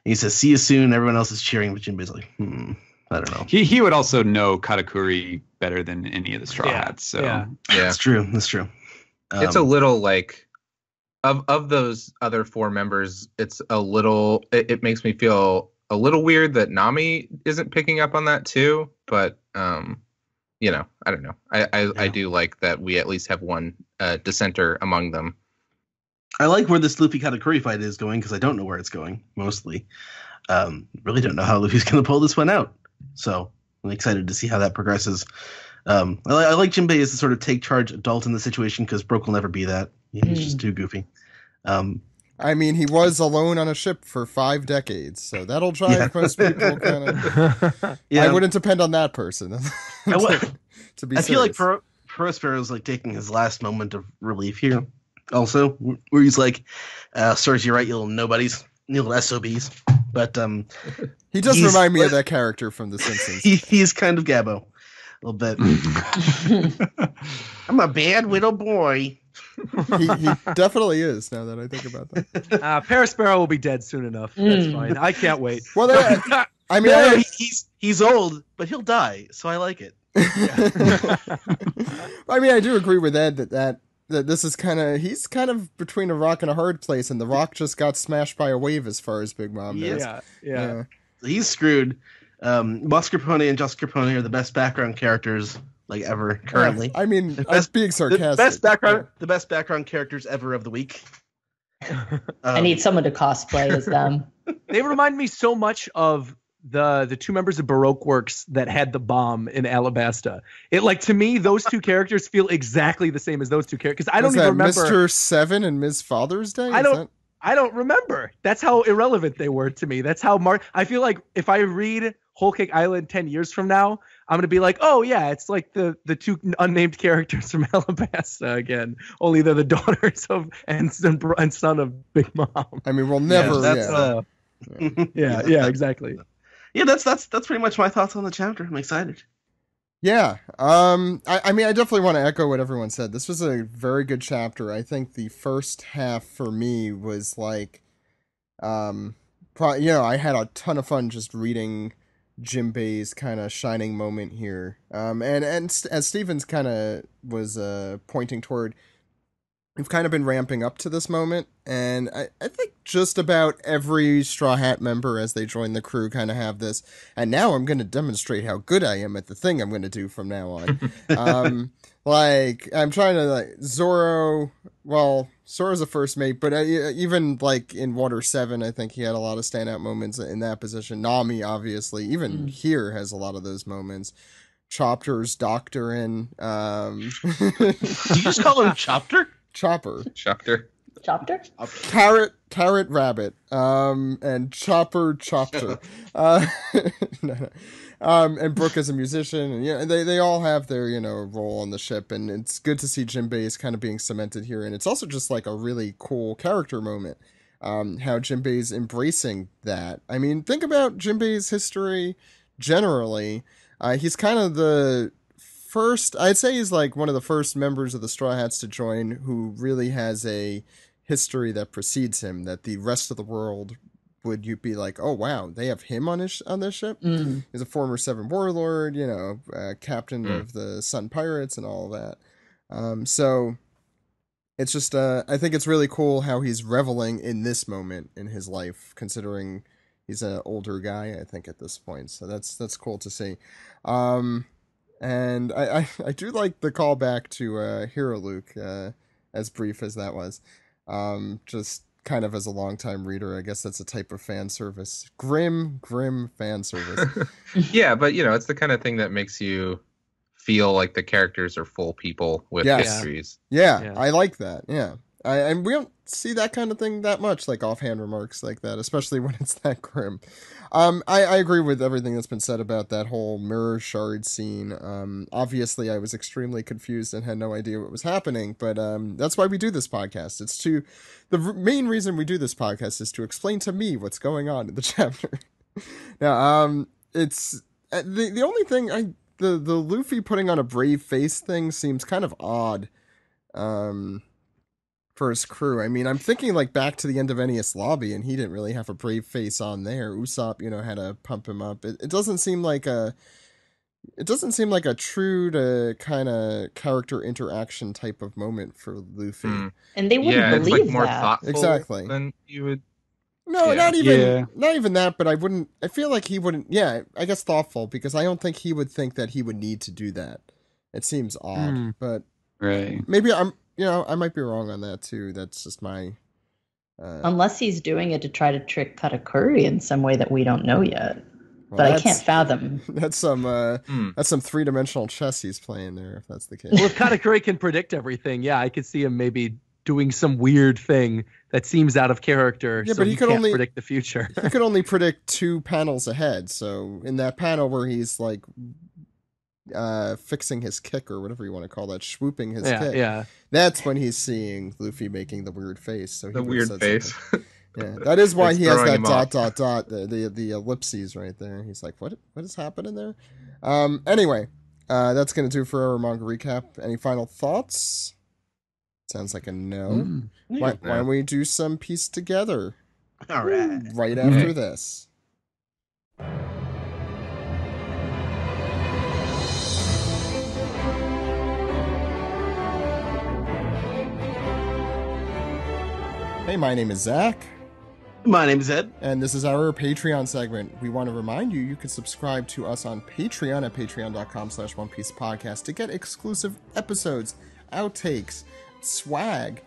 he says, "See you soon." Everyone else is cheering, but Jinbei's like, I don't know. He would also know Katakuri better than any of the Straw Hats. So yeah. That's true. It's a little like of those other four members. It's a little. It makes me feel a little weird that Nami isn't picking up on that too. But I don't know. I do like that we at least have one dissenter among them. I like where this Luffy Katakuri fight is going, because I don't know where it's going, mostly. Really don't know how Luffy's going to pull this one out. So I'm excited to see how that progresses. I like Jinbei as the sort of take charge adult in the situation, because Broke will never be that. He's just too goofy. I mean, he was alone on a ship for 5 decades, so that'll drive most people kind of... I wouldn't depend on that person. To be I feel like serious. Prospero's like taking his last moment of relief here. Also, where he's like, "Sirs, you're right, you little nobodies, you little SOBs." But He does he's- remind me of that character from The Simpsons. he's kind of Gabbo, a little bit. I'm a bad little boy. he definitely is. Now that I think about that. Paris Sparrow will be dead soon enough. That's fine. I can't wait. Well, I mean, No, he's old, but he'll die, so I like it. I mean, I do agree with Ed that this is he's kind of between a rock and a hard place, and the rock just got smashed by a wave as far as Big Mom knows. Yeah. He's screwed. Mascarpone and Jascarpone are the best background characters like ever currently. I mean, The I was best- being sarcastic. The best background characters ever of the week. I need someone to cosplay as them. They remind me so much of the two members of Baroque Works that had the bomb in Alabasta. It to me, those two characters feel exactly the same as those two characters. Because I don't Was even that remember. Mr. Seven and Ms. Father's Day? I don't remember. That's how irrelevant they were to me. That's how I feel like if I read Whole Cake Island 10 years from now, I'm going to be like, oh yeah, it's like the two unnamed characters from Alabasta again. Only they're the daughters of and son of Big Mom. I mean, we'll never. Yeah, exactly. Yeah, that's pretty much my thoughts on the chapter. I'm excited. Yeah. I mean, I definitely want to echo what everyone said. This was a very good chapter. I think the first half for me was like, I had a ton of fun just reading Jinbei's kind of shining moment here. And as Stevens kind of was pointing toward, we've kind of been ramping up to this moment, and I think just about every Straw Hat member as they join the crew kind of have this, and now I'm going to demonstrate how good I am at the thing I'm going to do from now on. I'm trying to, Zoro, Zoro's a first mate, but even, in Water 7, I think he had a lot of standout moments in that position. Nami, obviously, even here has a lot of those moments. Chopper's doctoring. Did you just call him Chopper? Chopper. Chopper. Carrot Rabbit. And Chopper. No. And Brooke is a musician, and they all have their, role on the ship, and it's good to see Jinbei is kind of being cemented here, and it's also just a really cool character moment. How Jinbei's embracing that. I mean, think about Jinbei's history generally. He's kind of the first, I'd say he's one of the first members of the Straw Hats to join who really has a history that precedes him, that the rest of the world would you be like, oh wow, they have him on this ship? He's a former Seven Warlord, captain of the Sun Pirates and all of that. So it's just I think it's really cool how he's reveling in this moment in his life, considering he's an older guy, I think, at this point. So that's cool to see. And I do like the callback to Hero Luke, as brief as that was. Just kind of as a longtime reader, I guess that's a type of fan service. Grim fan service. Yeah, but it's the kind of thing that makes you feel like the characters are full people with histories. Yeah, I like that. Yeah. And we don't see that kind of thing that much, offhand remarks like that, especially when it's that grim. I agree with everything that's been said about that whole mirror shard scene. Obviously, I was extremely confused and had no idea what was happening, but that's why we do this podcast. The main reason we do this podcast is to explain to me what's going on in the chapter. Now, it's the only thing the Luffy putting on a brave face thing seems kind of odd. For his crew. I mean, I'm thinking back to the end of Ennius Lobby, and he didn't really have a brave face on there. Usopp, had to pump him up. It doesn't seem like a true to kind of character interaction type of moment for Luffy. And they wouldn't believe it's more that. thoughtful Exactly. than you would. No, Yeah. not even that, but I feel like he wouldn't, I guess thoughtful, because I don't think he would think that he would need to do that. It seems odd, but Right. maybe I might be wrong on that too. That's just my... Unless he's doing it to try to trick Katakuri in some way that we don't know yet. Well, But I can't fathom. That's some three-dimensional chess he's playing there, if that's the case. Well, if Katakuri can predict everything, I could see him maybe doing some weird thing that seems out of character. Yeah, so but he could can't only predict the future. He could only predict 2 panels ahead. So in that panel where he's fixing his kick or whatever you want to call that, swooping his Yeah, kick. yeah. That's when he's seeing Luffy making the weird face. So he The would've weird said face. something. Yeah, that is why It's he has throwing that him off. the ellipses right there. He's like, what is happening there? Anyway, that's gonna do for our manga recap. Any final thoughts? Sounds like a no. Why don't we do some piece together? All right. Right after this. Hey, my name is Zach. My name is Ed. And this is our Patreon segment. We want to remind you can subscribe to us on Patreon at patreon.com/OnePiecePodcast to get exclusive episodes, outtakes, swag,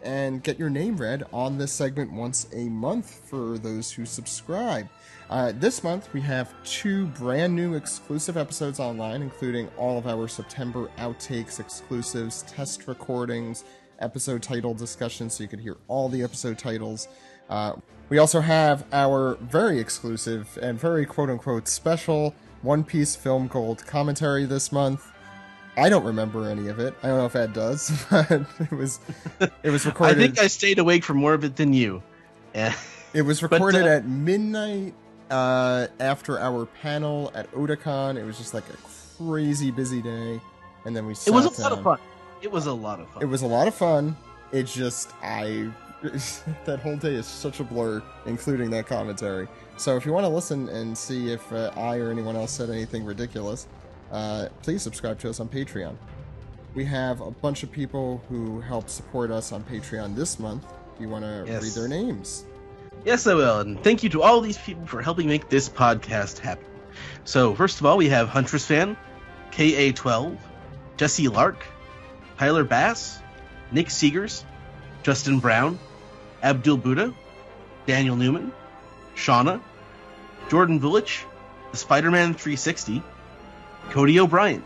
and get your name read on this segment once a month for those who subscribe. This month, we have 2 brand new exclusive episodes online, including all of our September outtakes, exclusives, test recordings, episode title discussions, so you could hear all the episode titles. We also have our very exclusive and very quote-unquote special One Piece Film Gold commentary this month. I don't remember any of it. I don't know if Ed does, but it was recorded. I think I stayed awake for more of it than you. Yeah. It was recorded at midnight after our panel at Otakon. It was just like a crazy busy day, and then we sat It was a down. lot of fun. It was a lot of fun. It was a lot of fun. It's just that whole day is such a blur, including that commentary. So if you want to listen and see if I or anyone else said anything ridiculous, please subscribe to us on Patreon. We have a bunch of people who help support us on Patreon this month. Do you want to read their names? Yes, I will. And thank you to all these people for helping make this podcast happen. So first of all, we have Huntress Fan, KA12, Jesse Lark, Tyler Bass, Nick Seegers, Justin Brown, Abdul Buddha, Daniel Newman, Shauna, Jordan Vulich, the Spider-Man 360, Cody O'Brien,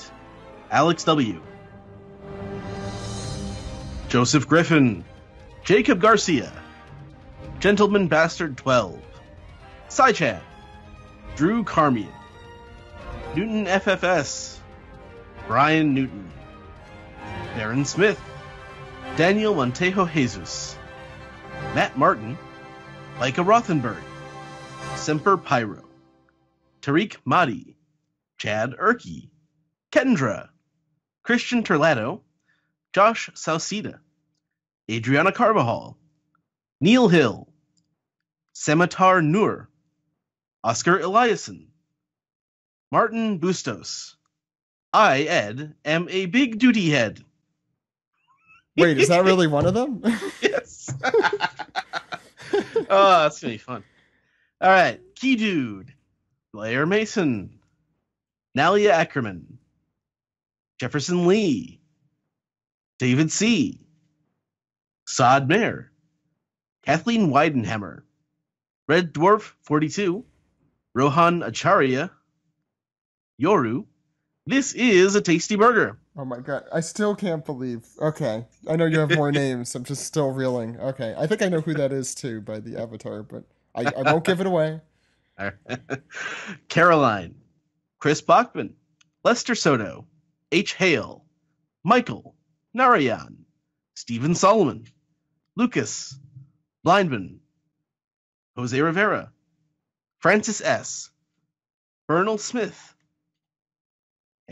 Alex W., Joseph Griffin, Jacob Garcia, Gentleman Bastard 12, Psychad, Drew Carmian, Newton FFS, Brian Newton, Darren Smith, Daniel Montejo Jesus, Matt Martin, Micah Rothenberg, Semper Pyro, Tariq Mahdi, Chad Erkey, Kendra, Christian Terlato, Josh Sauceda, Adriana Carvajal, Neil Hill, Sematar Nur, Oscar Eliason, Martin Bustos. I, Ed, am a big duty head. Wait, is that really one of them? Yes. Oh, that's gonna be fun. All right, Key Dude, Blair Mason, Nalia Ackerman, Jefferson Lee, David C., Saad Mayer, Kathleen Weidenhammer, Red Dwarf 42, Rohan Acharya, Yoru. This is a tasty burger. Oh my god, I still can't believe. Okay, I know you have more names. I'm just still reeling. Okay, I think I know who that is too by the avatar, but I won't give it away. Caroline, Chris Bachman, Lester Soto, H. Hale, Michael, Narayan, Stephen Solomon, Lucas, Blindman, Jose Rivera, Francis S., Bernal Smith.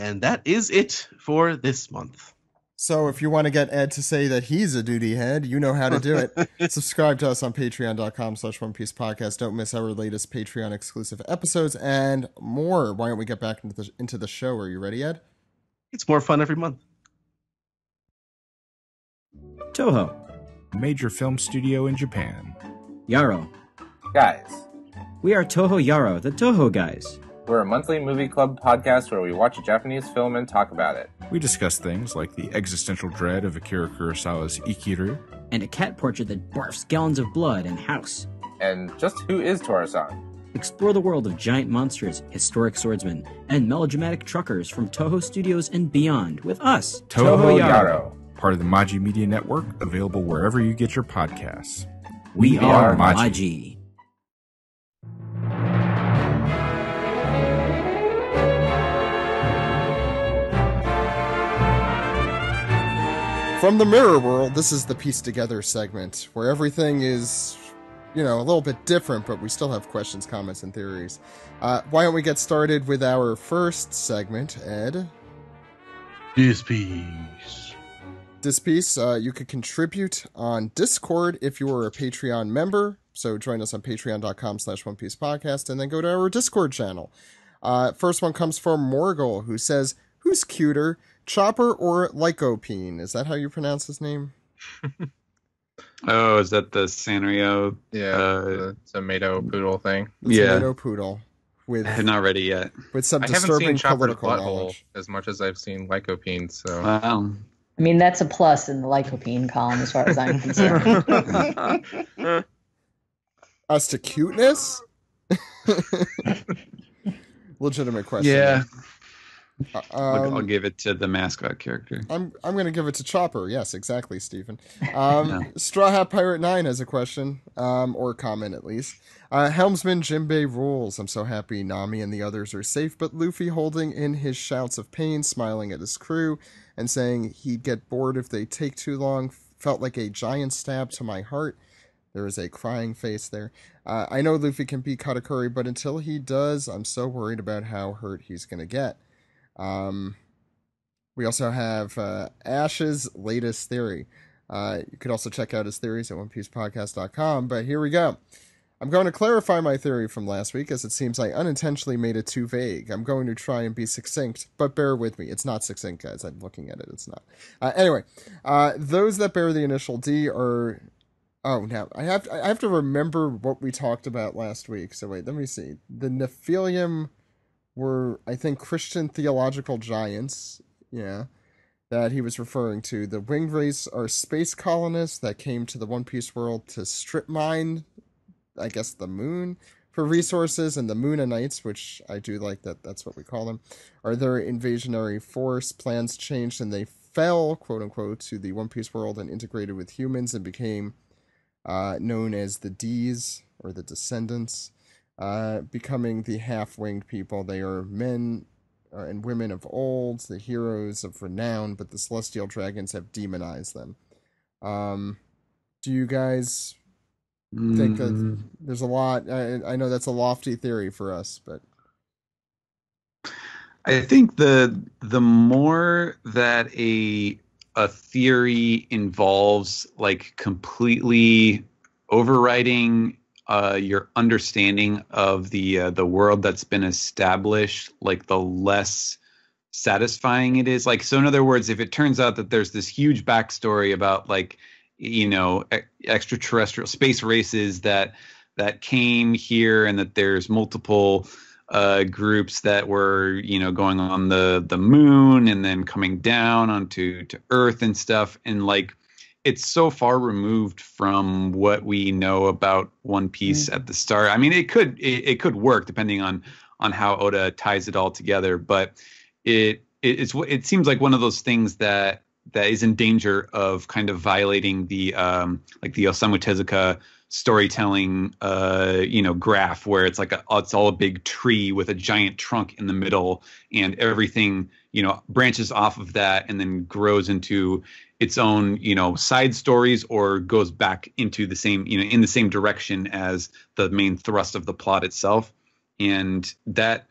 And that is it for this month. So if you want to get Ed to say that he's a duty head, you know how to do it. Subscribe to us on patreon.com/OnePiecePodcast. Don't miss our latest Patreon exclusive episodes and more. Why don't we get back into the show? Are you ready, Ed? It's more fun every month. Toho. Major film studio in Japan. Yaro. Guys, We are Toho Yaro, the Toho guys. we're a monthly movie club podcast where we watch a Japanese film and talk about it. We discuss things like the existential dread of Akira Kurosawa's Ikiru, And a cat portrait that barfs gallons of blood and house. And just who is Tora-san? Explore the world of giant monsters, historic swordsmen, and melodramatic truckers from Toho Studios and beyond with us, Toho Yaro. part of the Maji Media Network, available wherever you get your podcasts. We are are Maji. Maji. From the Mirror World, this is the Piece Together segment, where everything is, a little bit different, but we still have questions, comments, and theories. Why don't we get started with our first segment, Ed? This piece. This piece, you could contribute on Discord if you are a Patreon member. So join us on patreon.com/OnePiecePodcast and then go to our Discord channel. First one comes from Morgul, who says, "Who's cuter, Chopper or Lycopene?" Is that how you pronounce his name? Oh, is that the Sanrio? Yeah, the tomato poodle thing. The tomato poodle. I have not read it yet. With some I haven't disturbing seen Chopper's political butthole knowledge. as much as I've seen Lycopene, so... Wow. I mean, that's a plus in the Lycopene column as far as I'm concerned. As to cuteness? Legitimate question. Yeah. I'll give it to the mascot character. I'm going to give it to Chopper. Yes, exactly, Stephen. Straw Hat Pirate 9 has a question, or comment at least. Helmsman Jinbei rules. I'm so happy Nami and the others are safe, but Luffy holding in his shouts of pain, smiling at his crew, and saying he'd get bored if they take too long, felt like a giant stab to my heart. There is a crying face there. I know Luffy can beat Katakuri, but until he does, I'm so worried about how hurt he's going to get. We also have Ash's latest theory. You could also check out his theories at OnePiecePodcast.com, but here we go. I'm going to clarify my theory from last week, as it seems I unintentionally made it too vague. I'm going to try and be succinct, but bear with me. It's not succinct, guys. I'm looking at it. It's not. Anyway, those that bear the initial D are... Oh, now, I have to remember what we talked about last week. So wait, let me see. The Nephilium were, I think, Christian theological giants, that he was referring to. The Winged Race are space colonists that came to the One Piece world to strip mine, I guess, the moon for resources, and the Moonanites, which I do like that's what we call them, are their invasionary force. Plans changed and they fell, quote-unquote, to the One Piece world and integrated with humans and became known as the D's, or the Descendants. Becoming the half-winged people. They are men and women of old, the heroes of renown, but the celestial dragons have demonized them. Do you guys think that there's a lot? I know that's a lofty theory for us, but I think the more that a theory involves like completely overriding your understanding of the world that's been established, like the less satisfying it is. Like, so in other words, if it turns out that there's this huge backstory about like, extraterrestrial space races that came here, and that there's multiple groups that were, going on the moon and then coming down onto Earth and stuff, and like, it's so far removed from what we know about One Piece at the start. I mean, it could work depending on how Oda ties it all together, but it seems like one of those things that is in danger of kind of violating the like the Osamu Tezuka storytelling graph, where it's like it's all a big tree with a giant trunk in the middle, and everything branches off of that and then grows into its own side stories, or goes back into the same in the same direction as the main thrust of the plot itself. And that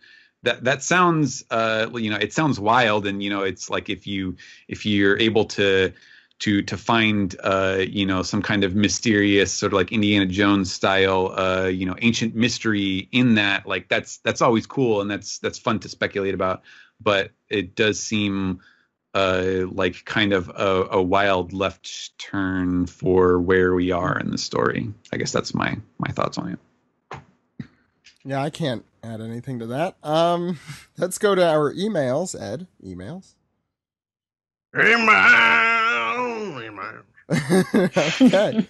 sounds it sounds wild, and it's like if you're able to find some kind of mysterious sort of like Indiana Jones style ancient mystery in that, like that's always cool, and that's fun to speculate about. But it does seem like kind of a wild left turn for where we are in the story. I guess that's my thoughts on it. Yeah, I can't add anything to that. Let's go to our emails, Ed. Emails. Okay.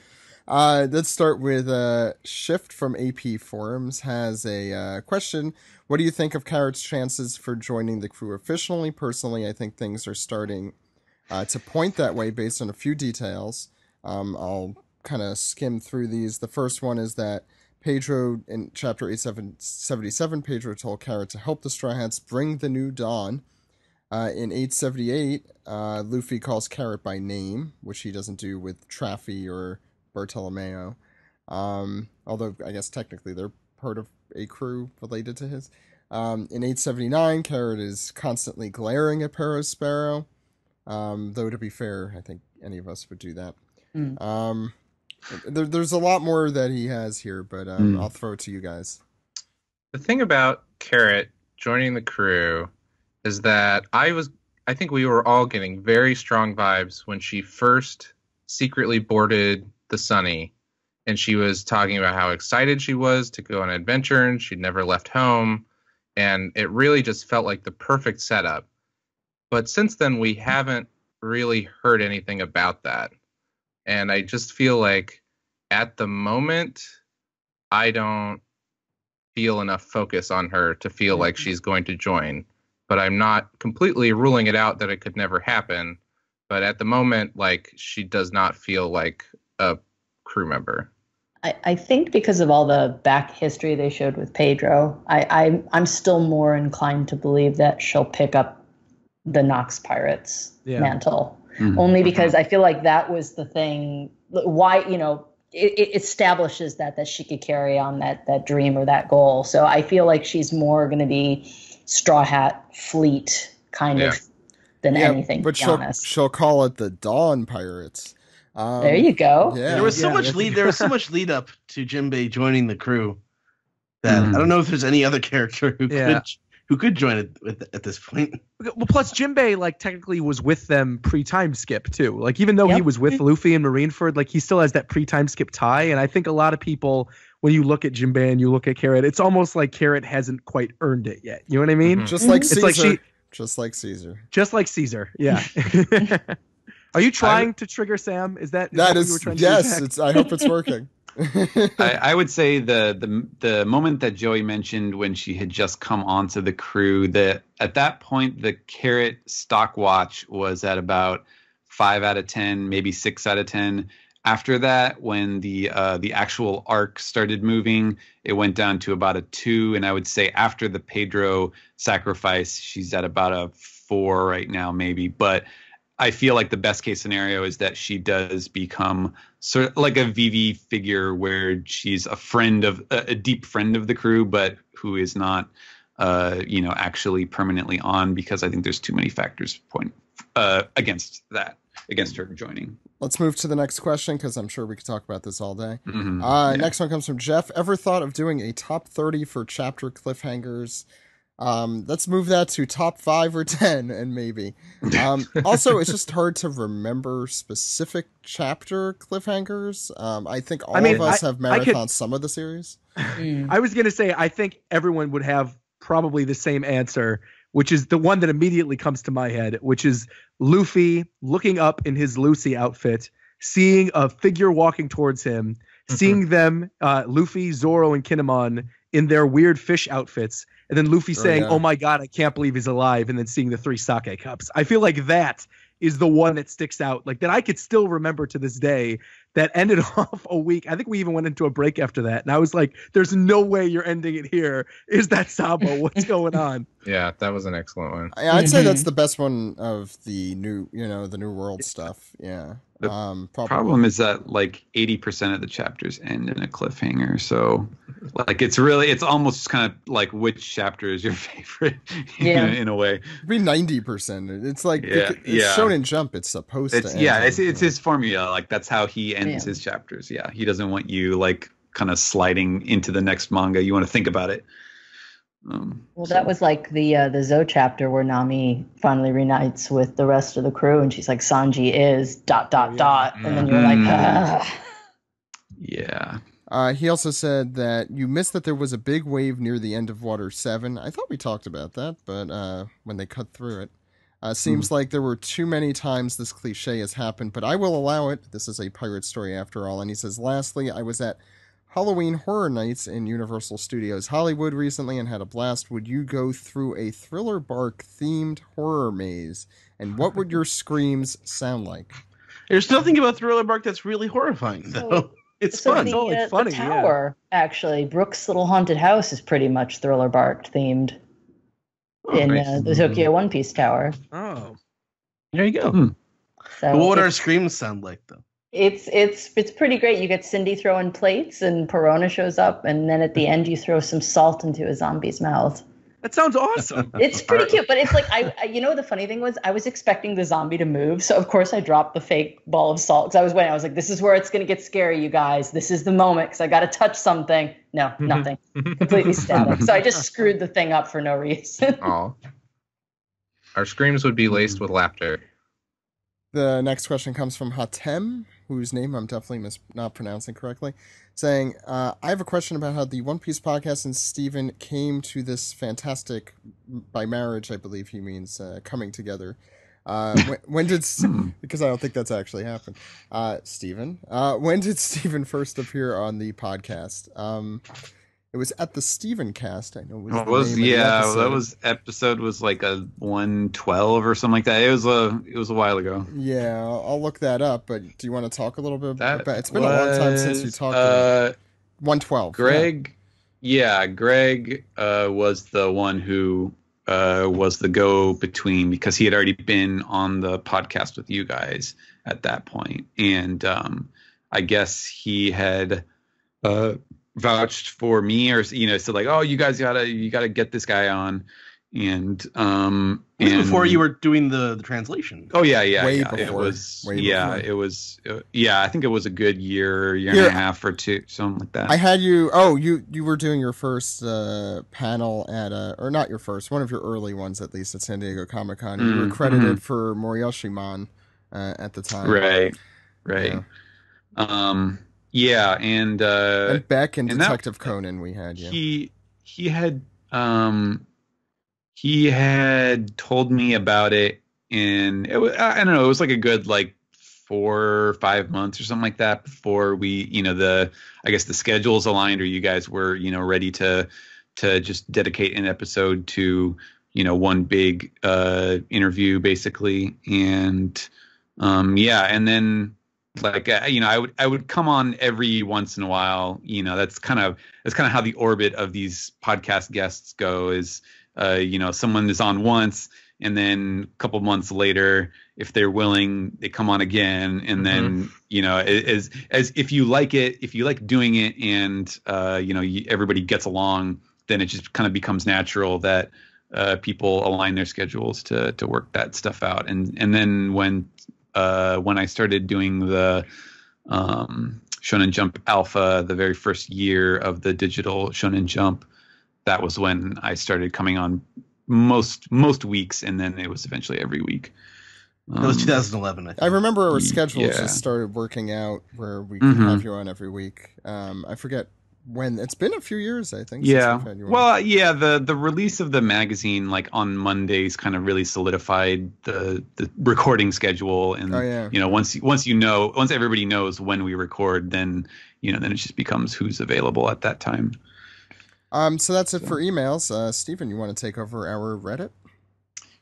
Let's start with Shift from AP Forums has a question. What do you think of Carrot's chances for joining the crew officially? Personally, I think things are starting to point that way based on a few details. I'll kind of skim through these. The first one is that Pedro, in chapter 877, Pedro told Carrot to help the Straw Hats bring the new dawn. In 878, Luffy calls Carrot by name, which he doesn't do with Traffy or Bartolomeo. Although I guess technically they're part of a crew related to his. In 879, Carrot is constantly glaring at Perospero. Though to be fair, I think any of us would do that. There's a lot more that he has here, but I'll throw it to you guys. The thing about Carrot joining the crew is that I think we were all getting very strong vibes when she first secretly boarded the Sunny, and she was talking about how excited she was to go on an adventure, and she'd never left home, and it really just felt like the perfect setup. But since then, we haven't really heard anything about that. And I just feel like at the moment, I don't feel enough focus on her to feel like she's going to join. But I'm not completely ruling it out that it could never happen. But at the moment, like, she does not feel like a crew member. I think because of all the back history they showed with Pedro, I'm still more inclined to believe that she'll pick up the Nox Pirates mantle. Only because I feel like that was the thing. Why, it establishes that she could carry on that dream or that goal. So I feel like she's more going to be Straw Hat Fleet kind of than anything. But she'll call it the Dawn Pirates. There you go. Yeah. There was so much lead up to Jinbei joining the crew that I don't know if there's any other character who could join it at this point. Well, plus Jinbei technically was with them pre-time skip too. Like even though he was with Luffy and Marineford, he still has that pre-time skip tie. And I think a lot of people, when you look at Jinbei and you look at Carrot, it's almost like Carrot hasn't quite earned it yet. You know what I mean? Just like Caesar. It's like just like Caesar. Just like Caesar. Yeah. Are you trying to trigger Sam? Is that what you were trying to do, Jack? I hope it's working. I would say the moment that Joey mentioned when she had just come onto the crew, that at that point the Carrot stock watch was at about 5 out of 10, maybe 6 out of 10. After that, when the actual arc started moving, it went down to about a 2. And I would say after the Pedro sacrifice, she's at about a 4 right now, maybe. But I feel like the best case scenario is that she does become sort of like a Vivi figure where she's a deep friend of the crew, but who is not, actually permanently on, because I think there's too many factors against her joining. Let's move to the next question, because I'm sure we could talk about this all day. Next one comes from Jeff. Ever thought of doing a top 30 for chapter cliffhangers? Let's move that to top 5 or 10, and maybe. Also, it's just hard to remember specific chapter cliffhangers. I think all of us have marathoned some of the series. I was going to say, I think everyone would have probably the same answer, which is the one that immediately comes to my head, which is Luffy looking up in his Lucy outfit, seeing a figure walking towards him, seeing them, Luffy, Zoro, and Kinemon in their weird fish outfits, and then Luffy saying, "Oh my God, I can't believe he's alive," and then seeing the 3 sake cups. I feel like that is the one that sticks out, that I could still remember to this day, that ended off a week. I think we even went into a break after that, and I was like, there's no way you're ending it here. Is that Sabo? What's going on? Yeah, that was an excellent one. I'd say that's the best one of the new, the New World stuff. Yeah. The problem is that 80% of the chapters end in a cliffhanger. So it's almost kind of like which chapter is your favorite in a way. It'd be 90%. It's it's Shonen Jump. It's supposed to end. Yeah, it's his formula. That's how he ends his chapters. Yeah, he doesn't want you kind of sliding into the next manga. You want to think about it. That was the Zoe chapter where Nami finally reunites with the rest of the crew, and she's like, Sanji is ... and then you're like, ah. Yeah. He also said that you missed that there was a big wave near the end of Water 7. I thought we talked about that, but when they cut through it. Seems like there were too many times this cliche has happened, but I will allow it. This is a pirate story after all. And he says, lastly, I was at Halloween Horror Nights in Universal Studios Hollywood recently and had a blast. Would you go through a Thriller Bark themed horror maze? And what would your screams sound like? There's nothing about Thriller Bark that's really horrifying, though. It's fun. The tower, actually, Brooke's little haunted house is pretty much Thriller Bark themed. in nice. the Tokyo One Piece Tower. Oh. There you go. Hmm. So But what would our it's, screams sound like, though? it's pretty great. You get Cindy throwing plates, and Perona shows up, and then at the end you throw some salt into a zombie's mouth. That sounds awesome. It's pretty cute, but it's like the funny thing was I was expecting the zombie to move, so of course I dropped the fake ball of salt because I was waiting. I was like, "This is where it's going to get scary, you guys. This is the moment because I got to touch something." No, nothing, completely static. So I just screwed the thing up for no reason. Aw. Our screams would be laced with laughter. The next question comes from Hatem, whose name I'm definitely not pronouncing correctly, saying, I have a question about how the One Piece podcast and Steven came to this fantastic, by marriage, I believe he means, coming together. When did, because I don't think that's actually happened. Steven, when did Steven first appear on the podcast? It was at the Steven cast, I know was the name of the episode. That was episode was like a 112 or something like that. It was a while ago. Yeah, I'll look that up, but do you want to talk a little bit That about it's been a long time since you talked about it. 112. Greg was the one who was the go-between because he had already been on the podcast with you guys at that point. And I guess he had vouched for me or said like, oh, you guys gotta get this guy on. And Even before you were doing the translation. Oh yeah. Before. It was Way before. it was I think it was a good year and a half or two, something like that. I had you. Oh, you were doing your first panel at or not your first, one of your early ones at least at San Diego Comic-Con. You were credited for Moriyoshi Man at the time. Right. Yeah. And Beck and and Detective Conan we had. Yeah. He had told me about it, and it was, I don't know, it was like a good like 4 or 5 months or something like that before we, I guess the schedules aligned, or you guys were, ready to just dedicate an episode to, one big interview basically, and and then like I would come on every once in a while. That's kind of how the orbit of these podcast guests go. Is someone is on once, and then a couple months later, if they're willing, they come on again, and then as if you like it, if you like doing it, and everybody gets along, then it just kind of becomes natural that people align their schedules to work that stuff out, and then when I started doing the Shonen Jump Alpha, the very first year of the digital Shonen Jump, that was when I started coming on most weeks, and then it was eventually every week. That was 2011, I think. I remember our schedules yeah. just started working out where we could have you on every week. I forget when. It's been a few years, I think. Yeah. Since we've had you on. Well, yeah. The release of the magazine, like on Mondays, kind of really solidified the recording schedule. And once everybody knows when we record, then then it just becomes who's available at that time. So that's it for emails. Stephen, you want to take over our Reddit?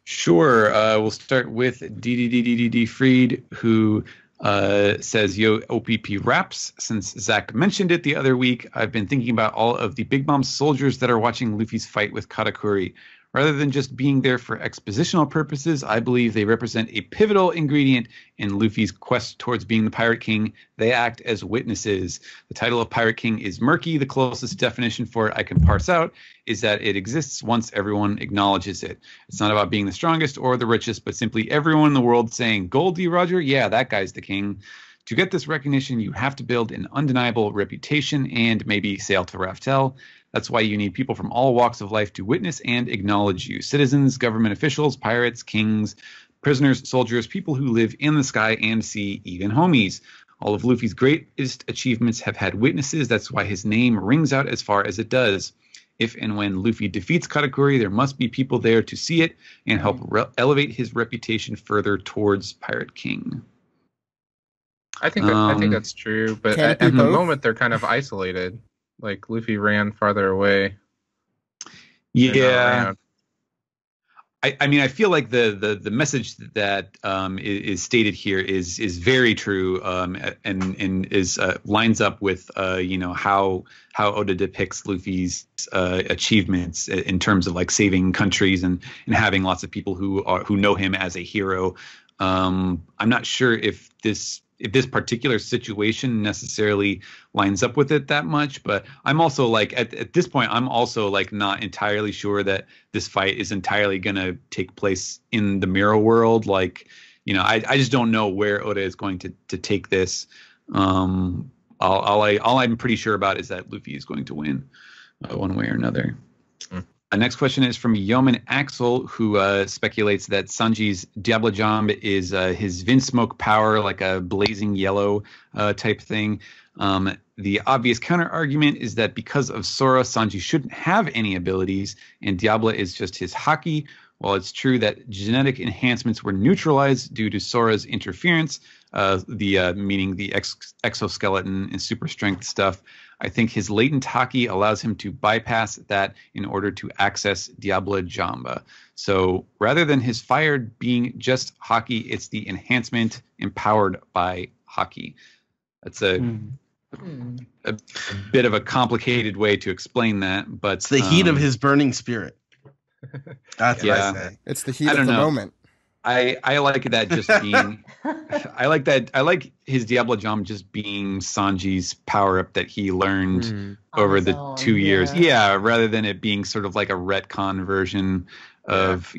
Sure. We'll start with DDDDD Freed, who says, yo, OPP raps. Since Zach mentioned it the other week, I've been thinking about all of the Big Mom soldiers that are watching Luffy's fight with Katakuri. Rather than just being there for expositional purposes, I believe they represent a pivotal ingredient in Luffy's quest towards being the Pirate King. They act as witnesses. The title of Pirate King is murky. The closest definition for it I can parse out is that it exists once everyone acknowledges it. It's not about being the strongest or the richest, but simply everyone in the world saying, Goldie Roger, yeah, that guy's the king. To get this recognition, you have to build an undeniable reputation and maybe sail to Raftel. That's why you need people from all walks of life to witness and acknowledge you. Citizens, government officials, pirates, kings, prisoners, soldiers, people who live in the sky and sea, even homies. All of Luffy's greatest achievements have had witnesses. That's why his name rings out as far as it does. If and when Luffy defeats Katakuri, there must be people there to see it and help elevate his reputation further towards Pirate King. I think that's true, but at the moment they're kind of isolated. Like Luffy ran farther away. Yeah, I mean, I feel like the message that is stated here is very true, and is lines up with how Oda depicts Luffy's achievements in terms of like saving countries and having lots of people who know him as a hero. I'm not sure if this particular situation necessarily lines up with it that much, but I'm also like at this point, I'm also like not entirely sure that this fight is entirely going to take place in the mirror world. Like, I just don't know where Oda is going to take this. All I'm pretty sure about is that Luffy is going to win one way or another. Next question is from Yeoman Axel, who speculates that Sanji's Diablo Jump is his Vinsmoke power, like a blazing yellow type thing. The obvious counter argument is that because of Sora, Sanji shouldn't have any abilities, and Diablo is just his haki. While it's true that genetic enhancements were neutralized due to Sora's interference, meaning the exoskeleton and super strength stuff, I think his latent haki allows him to bypass that in order to access Diablo Jamba. So rather than his fire being just haki, it's the enhancement empowered by haki. That's a bit of a complicated way to explain that, but It's the heat of his burning spirit. That's what I say. It's the heat of the moment. I like that just being I like his Diablo Jump just being Sanji's power up that he learned over the 2 years. Yeah, rather than it being sort of like a retcon version of,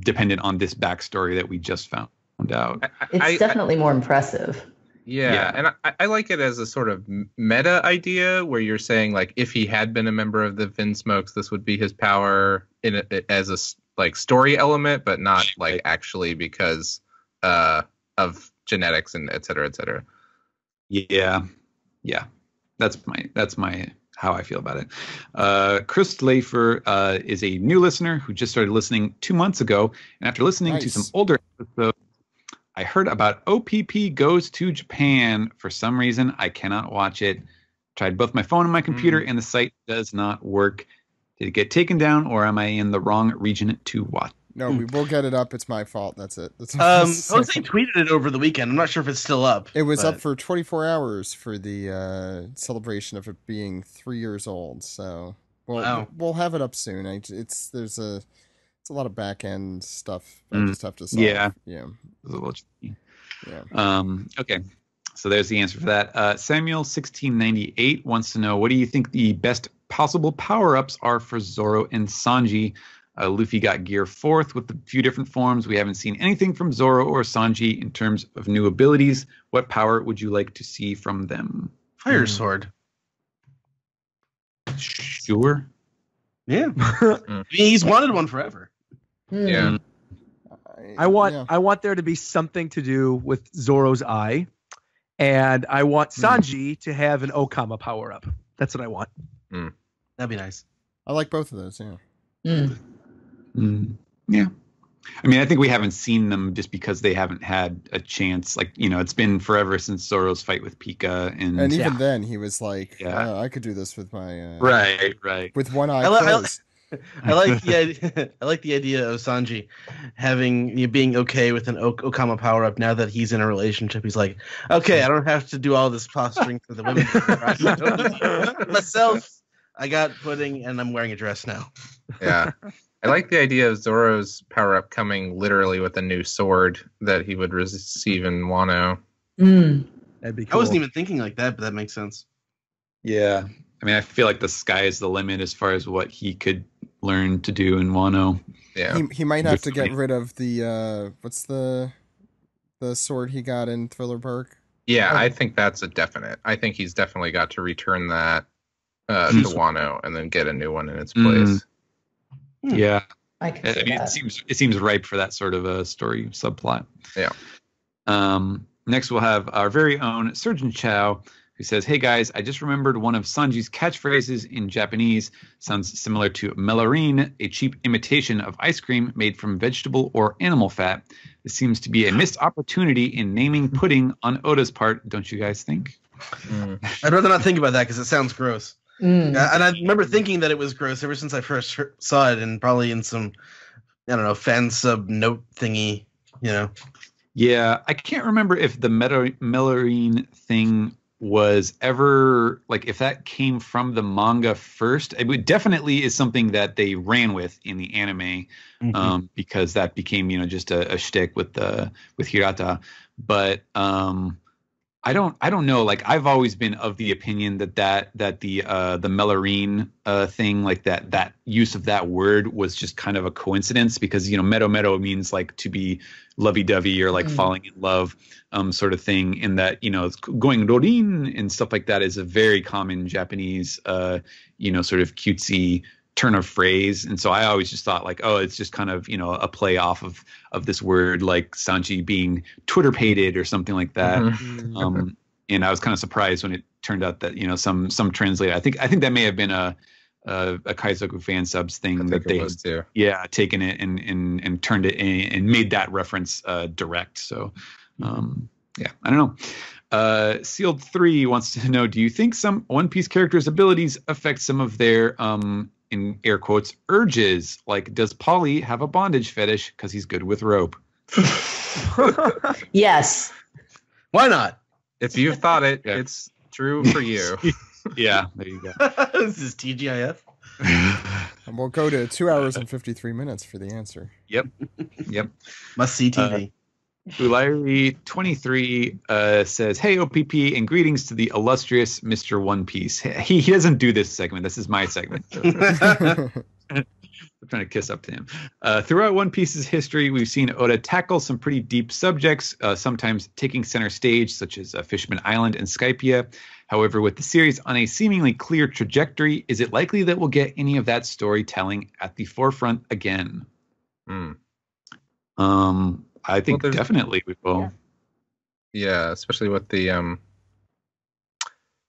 dependent on this backstory that we just found out. It's definitely more impressive. Yeah, and I like it as a sort of meta idea where you're saying like if he had been a member of the Vinsmokes, this would be his power as a like story element, but not like actually because of genetics and et cetera, et cetera. Yeah. That's my how I feel about it. Chris Lafer is a new listener who just started listening 2 months ago, and after listening to some older episodes, I heard about OPP Goes to Japan. For some reason, I cannot watch it. Tried both my phone and my computer, and the site does not work. Did it get taken down, or am I in the wrong region to watch? No, we will get it up. It's my fault. That's it. Jose tweeted it over the weekend. I'm not sure if it's still up. It was up for 24 hours for the celebration of it being 3 years old. So we'll have it up soon. It's a lot of back end stuff. I just have to solve. Yeah. Yeah. A little tricky. Yeah. Okay. So there's the answer for that. Samuel 1698 wants to know, what do you think the best possible power-ups are for Zoro and Sanji? Luffy got Gear 4th with a few different forms. We haven't seen anything from Zoro or Sanji in terms of new abilities. What power would you like to see from them? Fire Sword. Sure. Yeah. He's wanted one forever. Yeah. I want there to be something to do with Zoro's eye, and I want Sanji to have an Okama power up. That's what I want. That'd be nice. I like both of those. Yeah. Yeah. I mean, I think we haven't seen them just because they haven't had a chance. Like, it's been forever since Zoro's fight with Pika, and even then he was like, I could do this with my right with one eye closed. I like the idea of Sanji being okay with an Okama power up now that he's in a relationship. He's like, okay, I don't have to do all this posturing for the women. Myself, I got pudding and I'm wearing a dress now. Yeah. I like the idea of Zoro's power up coming literally with a new sword that he would receive in Wano. That'd be cool. I wasn't even thinking like that, but that makes sense. Yeah. I mean, I feel like the sky is the limit as far as what he could learn to do in Wano. Yeah. He might have to get rid of the what's the sword he got in Thriller Bark? Yeah, I think that's a definite. I think he's definitely got to return that to Wano and then get a new one in its place. Yeah. I can see that. It seems ripe for that sort of a story subplot. Yeah. Next, we'll have our very own Surgeon Chow, who says, "Hey guys, I just remembered one of Sanji's catchphrases in Japanese. Sounds similar to melarine, a cheap imitation of ice cream made from vegetable or animal fat. This seems to be a missed opportunity in naming pudding on Oda's part, don't you guys think?" I'd rather not think about that because it sounds gross. And I remember thinking that it was gross ever since I first saw it, and probably in some I don't know, fan sub note thingy, you know. Yeah, I can't remember if the Melorine thing was ever like if that came from the manga first. It would definitely is something that they ran with in the anime, because that became just a shtick with Hirata. But I don't know. Like I've always been of the opinion that the Melorine thing, like that use of that word was just kind of a coincidence because meadow means like to be lovey-dovey or like falling in love sort of thing, and that going rorin and stuff like that is a very common Japanese sort of cutesy turn of phrase. And so I always just thought like, oh, it's just kind of a play off of this word like Sanji being Twitter-pated or something like that. And I was kind of surprised when it turned out that some translator, I think that may have been a Kaizoku fan subs thing that they taken it and turned it in and made that reference direct. So I don't know. Sealed 3 wants to know, do you think some One Piece characters' abilities affect some of their in air quotes urges? Like, does Polly have a bondage fetish because he's good with rope? Yes. Why not? If you've thought it, it's true for you. Yeah, there you go. This is TGIF. And we'll go to 2 hours and 53 minutes for the answer. Yep. Must see TV. Ulairi23 says, "Hey OPP and greetings to the illustrious Mr. One Piece." He doesn't do this segment. This is my segment. So. I'm trying to kiss up to him. Throughout One Piece's history, we've seen Oda tackle some pretty deep subjects, sometimes taking center stage, such as Fishman Island and Skypia. However, with the series on a seemingly clear trajectory, is it likely that we'll get any of that storytelling at the forefront again? I think definitely we will. Yeah, especially with the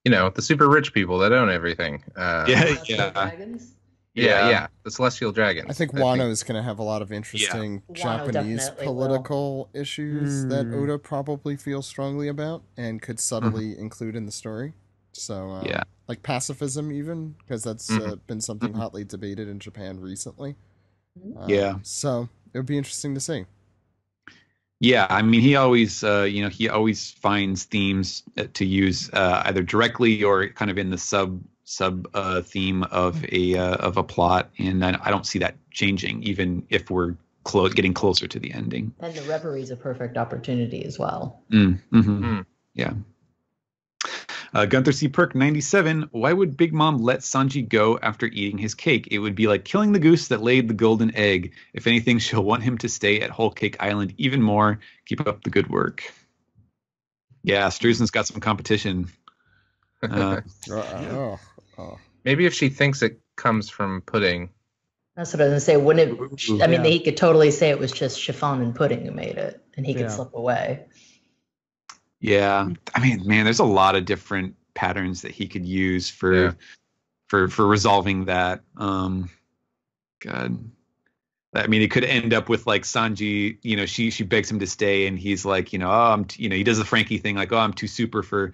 the super rich people that own everything. Dragons? Yeah, the Celestial Dragons. I think Wano is going to have a lot of interesting Japanese political issues that Oda probably feels strongly about and could subtly include in the story. So, like pacifism even, because that's been something hotly debated in Japan recently. So it would be interesting to see. Yeah, I mean, he always, he always finds themes to use either directly or kind of in the sub theme of a plot, and I don't see that changing, even if we're getting closer to the ending. And the reverie is a perfect opportunity as well. Yeah. Gunther C. Perk 97. Why would Big Mom let Sanji go after eating his cake? It would be like killing the goose that laid the golden egg. If anything, she'll want him to stay at Whole Cake Island even more. Keep up the good work. Yeah, Struzen's got some competition. Maybe if she thinks it comes from pudding. That's what I was going to say. Wouldn't it? I mean, he could totally say it was just chiffon and pudding who made it, and he could slip away. Yeah, I mean, man, there's a lot of different patterns that he could use for resolving that. God, I mean, it could end up with like Sanji. She begs him to stay, and he's like, he does the Frankie thing, like, oh, I'm too super for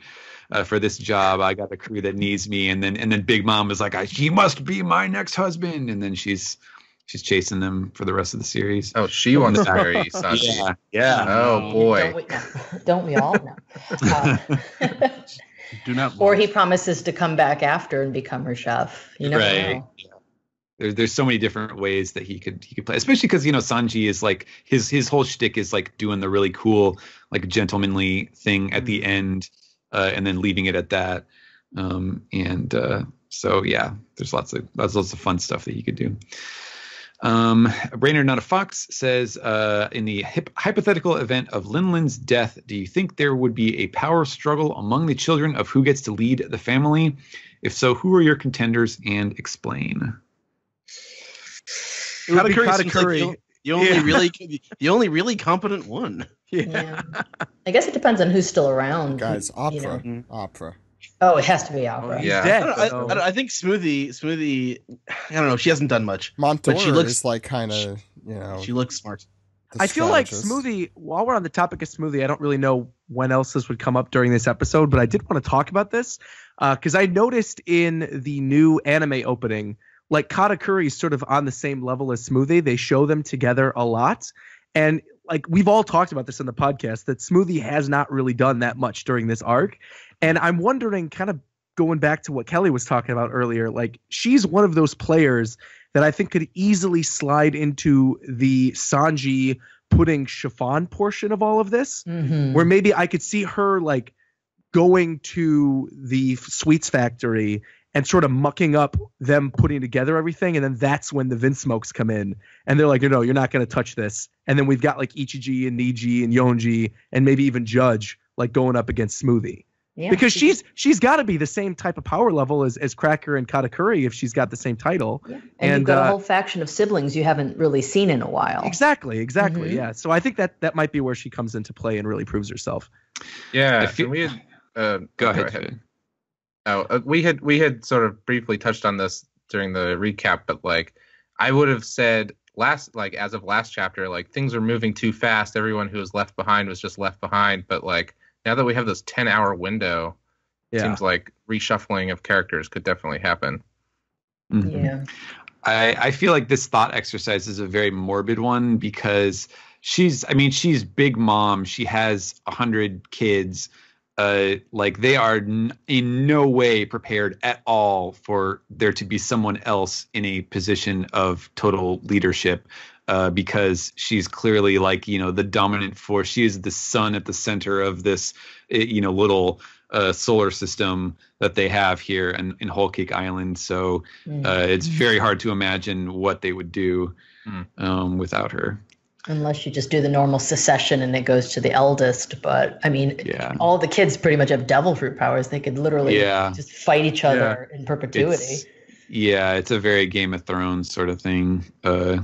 this job. I got a crew that needs me, and then Big Mom is like, she must be my next husband, and then she's chasing them for the rest of the series. Oh, she wants to marry Sanji. Yeah. Oh boy. Don't we all know? Do not. Or he promises to come back after and become her chef. You never know. Yeah. There's so many different ways that he could play, especially because Sanji is like his whole shtick is like doing the really cool like gentlemanly thing at the end, and then leaving it at that. So yeah, there's lots of fun stuff that he could do. Brainerd Not a Fox says, in the hypothetical event of Linlin's death, do you think there would be a power struggle among the children of who gets to lead the family? If so, who are your contenders, and explain? Katakuri, the only really competent one. Yeah. I guess it depends on who's still around. Guys, opera. Oh, it has to be Opera. Yeah. I think Smoothie. I don't know. She hasn't done much. Montour is like kind of, She looks smart. I feel like Smoothie, while we're on the topic of Smoothie, I don't really know when else this would come up during this episode, but I did want to talk about this because I noticed in the new anime opening like Katakuri is sort of on the same level as Smoothie. They show them together a lot. And like we've all talked about this on the podcast, that Smoothie has not really done that much during this arc. And I'm wondering, kind of going back to what Kelly was talking about earlier, like she's one of those players that I think could easily slide into the Sanji putting chiffon portion of all of this, where maybe I could see her like going to the sweets factory and sort of mucking up them putting together everything. And then that's when the Vinsmokes come in and they're like, no, you're not going to touch this. And then we've got like Ichiji and Niji and Yonji and maybe even Judge like going up against Smoothie. Yeah, because she's got to be the same type of power level as Cracker and Katakuri if she's got the same title. Yeah. And you've got a whole faction of siblings you haven't really seen in a while. Exactly. Yeah. So I think that might be where she comes into play and really proves herself. Yeah. We had, go ahead. We had sort of briefly touched on this during the recap, but like I would have said as of last chapter, like things are moving too fast. Everyone who was left behind was just left behind. But like now that we have this 10-hour window, it seems like reshuffling of characters could definitely happen. Mm-hmm. Yeah. I feel like this thought exercise is a very morbid one because she's big mom. She has 100 kids. Like they are in no way prepared at all for there to be someone else in a position of total leadership, because she's clearly like, the dominant force. She is the sun at the center of this, little solar system that they have here in Whole Cake Island. So it's very hard to imagine what they would do without her. Unless you just do the normal secession and it goes to the eldest. But I mean, all the kids pretty much have devil fruit powers. They could literally just fight each other in perpetuity. It's a very Game of Thrones sort of thing. Oh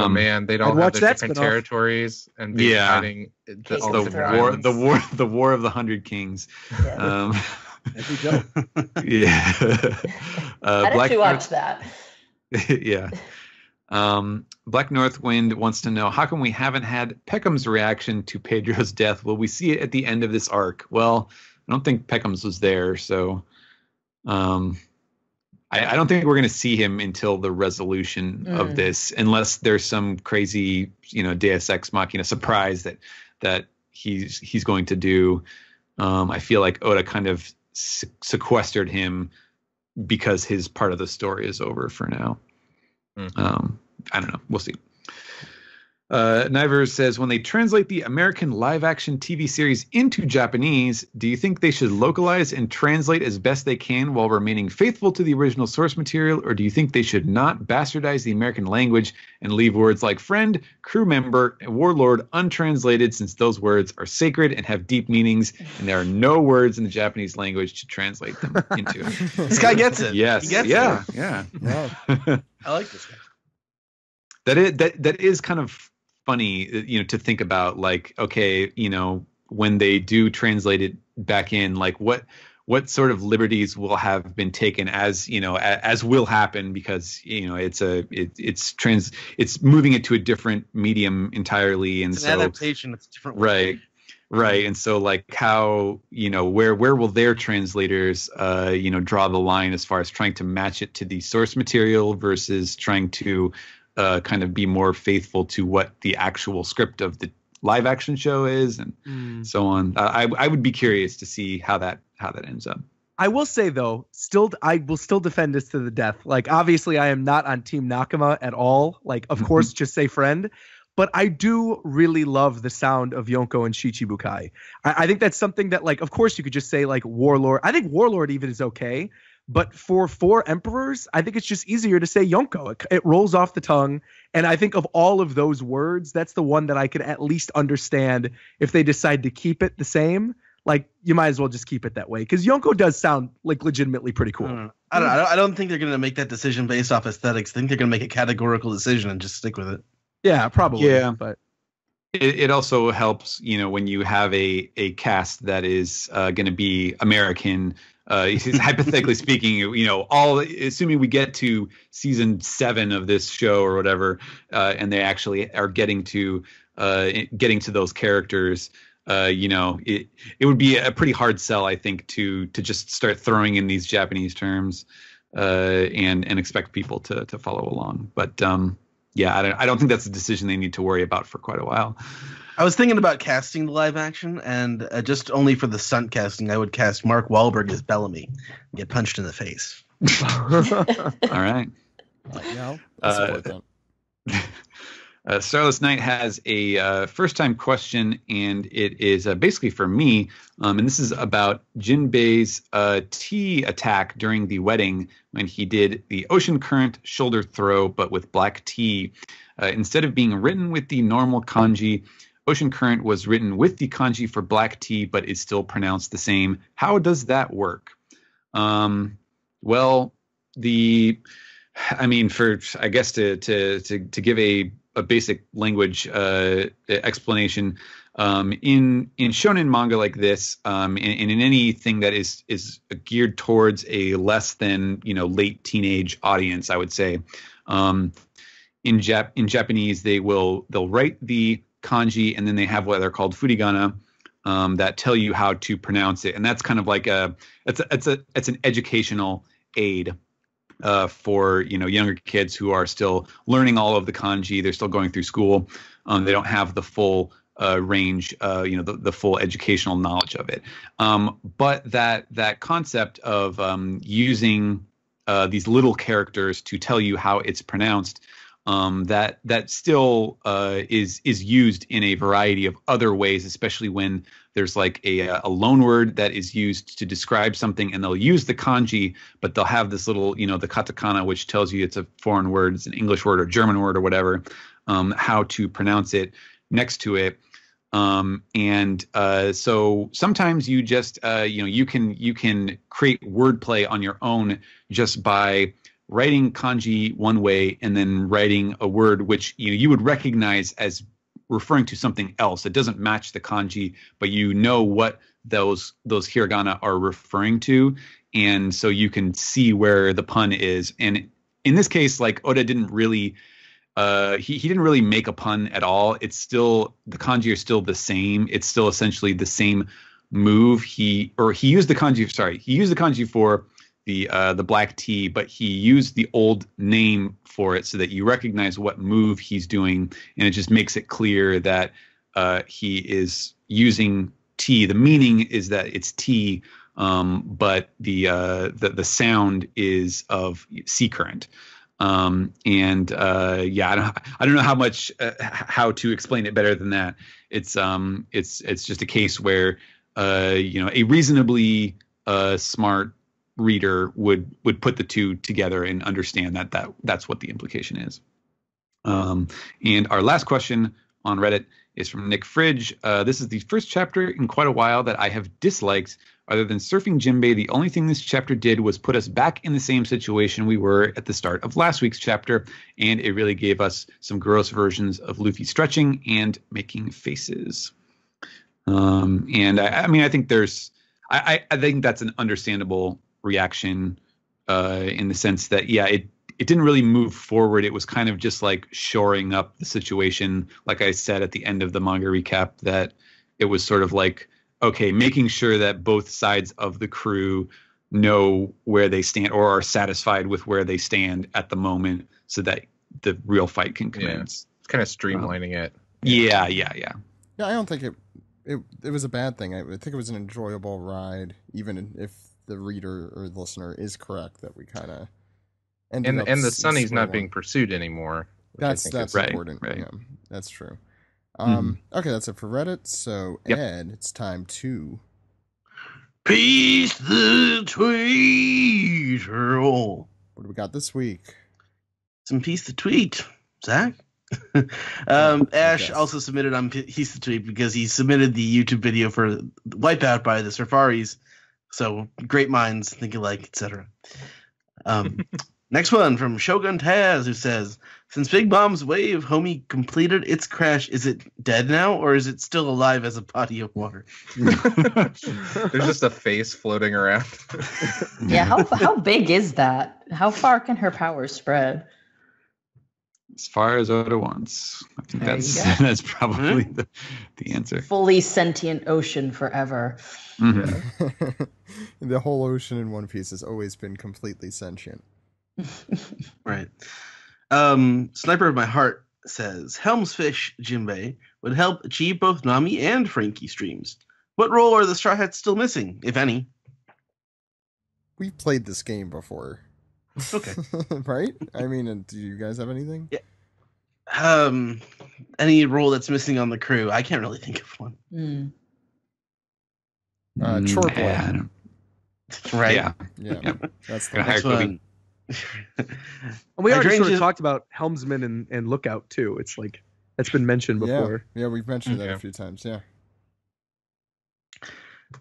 man, they'd all have their different territories and be fighting the war of the 100 Kings. That'd be dope. I'd actually watch that. Yeah. Black Northwind wants to know, how come we haven't had Peckham's reaction to Pedro's death? Will we see it at the end of this arc? Well, I don't think Peckham's was there, so I don't think we're going to see him until the resolution of this, unless there's some crazy, Deus Ex Machina surprise that he's going to do. I feel like Oda kind of sequestered him because his part of the story is over for now. I don't know. We'll see. Niver says, when they translate the American live-action TV series into Japanese, do you think they should localize and translate as best they can while remaining faithful to the original source material, or do you think they should not bastardize the American language and leave words like friend, crew member, and warlord untranslated, since those words are sacred and have deep meanings, and there are no words in the Japanese language to translate them into? This guy gets it. Yes. He gets it. Yeah. I like this guy. That is kind of funny, to think about, like, okay, when they do translate it back in, like what sort of liberties will have been taken as will happen, because it's moving it to a different medium entirely, and it's an adaptation. It's a different way. Right. And so like how, where will their translators, draw the line as far as trying to match it to the source material versus trying to kind of be more faithful to what the actual script of the live action show is, and so on. I would be curious to see how that ends up. I will say though, I will still defend this to the death. Like, obviously I am not on Team Nakama at all. Like, of course, just say friend. But I do really love the sound of Yonko and Shichibukai. I think that's something that, like, of course you could just say like Warlord. I think Warlord even is okay. But for 4 emperors, I think it's just easier to say Yonko. It rolls off the tongue. And I think of all of those words, that's the one that I could at least understand if they decide to keep it the same. Like, you might as well just keep it that way, because Yonko does sound like legitimately pretty cool. I don't think they're going to make that decision based off aesthetics. I think they're going to make a categorical decision and just stick with it. Yeah, probably. Yeah, but it also helps, when you have a cast that is going to be American. Hypothetically speaking, assuming we get to season 7 of this show or whatever, and they actually are getting to those characters. It would be a pretty hard sell, I think, to just start throwing in these Japanese terms. and expect people to follow along. But yeah, I don't think that's a decision they need to worry about for quite a while. I was thinking about casting the live action, and just only for the stunt casting, I would cast Mark Wahlberg as Bellamy and get punched in the face. All right. Yeah, I'll support that. Starless Knight has a first-time question, and it is basically for me, and this is about Jinbei's tea attack during the wedding when he did the ocean current shoulder throw, but with black tea. Instead of being written with the normal kanji, ocean current was written with the kanji for black tea, but is still pronounced the same. How does that work? Well, I guess to give a basic language explanation, in shonen manga like this, and in anything that is geared towards a less than late teenage audience, I would say, in Japanese they'll write the kanji and then they have what they're called furigana, that tell you how to pronounce it, and that's kind of like it's an educational aid for younger kids who are still learning all of the kanji. They're still going through school. They don't have the full range, the full educational knowledge of it. But that concept of using these little characters to tell you how it's pronounced, that still is used in a variety of other ways, especially when there's like a loan word that is used to describe something, and they'll use the kanji, but they'll have this little, the katakana, which tells you it's a foreign word, it's an English word or German word or whatever, how to pronounce it next to it. So sometimes you just, you can create wordplay on your own just by writing kanji one way and then writing a word which you would recognize as referring to something else. It doesn't match the kanji, but what those hiragana are referring to, and so you can see where the pun is. And in this case, like, Oda didn't really he didn't really make a pun at all. It's still, the kanji are still the same. It's still essentially the same move. He used the kanji for the black tea, but he used the old name for it so that you recognize what move he's doing, and it just makes it clear that he is using tea. The meaning is that it's tea, but the sound is of sea current. I don't know how to explain it better than that. It's just a case where a reasonably smart reader would put the two together and understand that's what the implication is. And our last question on Reddit is from Nick Fridge. This is the first chapter in quite a while that I have disliked. Other than surfing Jinbei, the only thing this chapter did was put us back in the same situation we were at the start of last week's chapter, and it really gave us some gross versions of Luffy stretching and making faces. I think I think that's an understandable reaction, in the sense that, it didn't really move forward. It was kind of just like shoring up the situation. Like I said at the end of the manga recap, that it was sort of like, okay, making sure that both sides of the crew know where they stand or are satisfied with where they stand at the moment, so that the real fight can commence. It's kind of streamlining it. Yeah. Yeah, I don't think it was a bad thing. I think it was an enjoyable ride, even if the reader or the listener is correct that we kind of and the Sunny's not being pursued anymore. That's important. Right. Yeah, that's true. Okay, that's it for Reddit. So Ed, it's time to Peace the tweet. What do we got this week? Some Peace the tweet, Zach. Ash also submitted on Peace the tweet because he submitted the YouTube video for Wipeout by the Surfaris. So great minds think alike, etc. Next one from Shogun Taz, who says, since Big Bomb's wave homie completed its crash, is it dead now, or is it still alive as a body of water? There's just a face floating around. Yeah, how big is that? How far can her powers spread? As far as Oda wants. I think There you that's go. that's probably the answer. Fully sentient ocean forever. Mhm. The whole ocean in One Piece has always been completely sentient. Right. Sniper of My Heart says, Helmsfish Jinbei would help achieve both Nami and Frankie streams. What role are the Straw Hats still missing, if any? We've played this game before. Okay. Right? I mean, do you guys have anything? Yeah. Any role that's missing on the crew? I can't really think of one. Chore boy. Yeah, I don't- Right? yeah. Yeah. That's the Gonna hire Next Kobe. one. And we already sort of Hydrangea- talked about helmsman and lookout too. It's like that's been mentioned before. Yeah, we've mentioned that a Okay. few times. Yeah.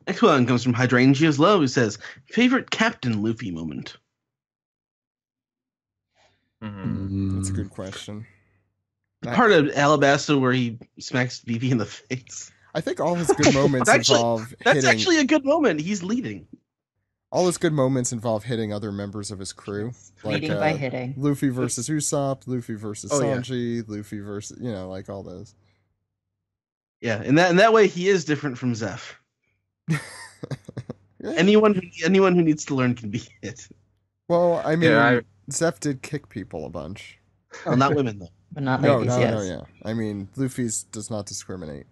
Next one comes from Hydrangea's Love, who says, favorite Captain Luffy moment? Mhm. That's a good question. The part of Alabasta where he smacks Vivi in the face. I think all his good moments Actually, involve That's hitting. actually a good moment. He's leading. All his good moments involve hitting other members of his crew. Leading by hitting. Luffy versus Usopp, Luffy versus Oh, yeah. Sanji, Luffy versus like all those. Yeah, and that way he is different from Zeph. Yeah. Anyone who needs to learn can be hit. Well, I mean, Yeah, Zeph did kick people a bunch. Well, not women though. But not No, ladies, no, yes. no, yeah. I mean, Luffy's does not discriminate.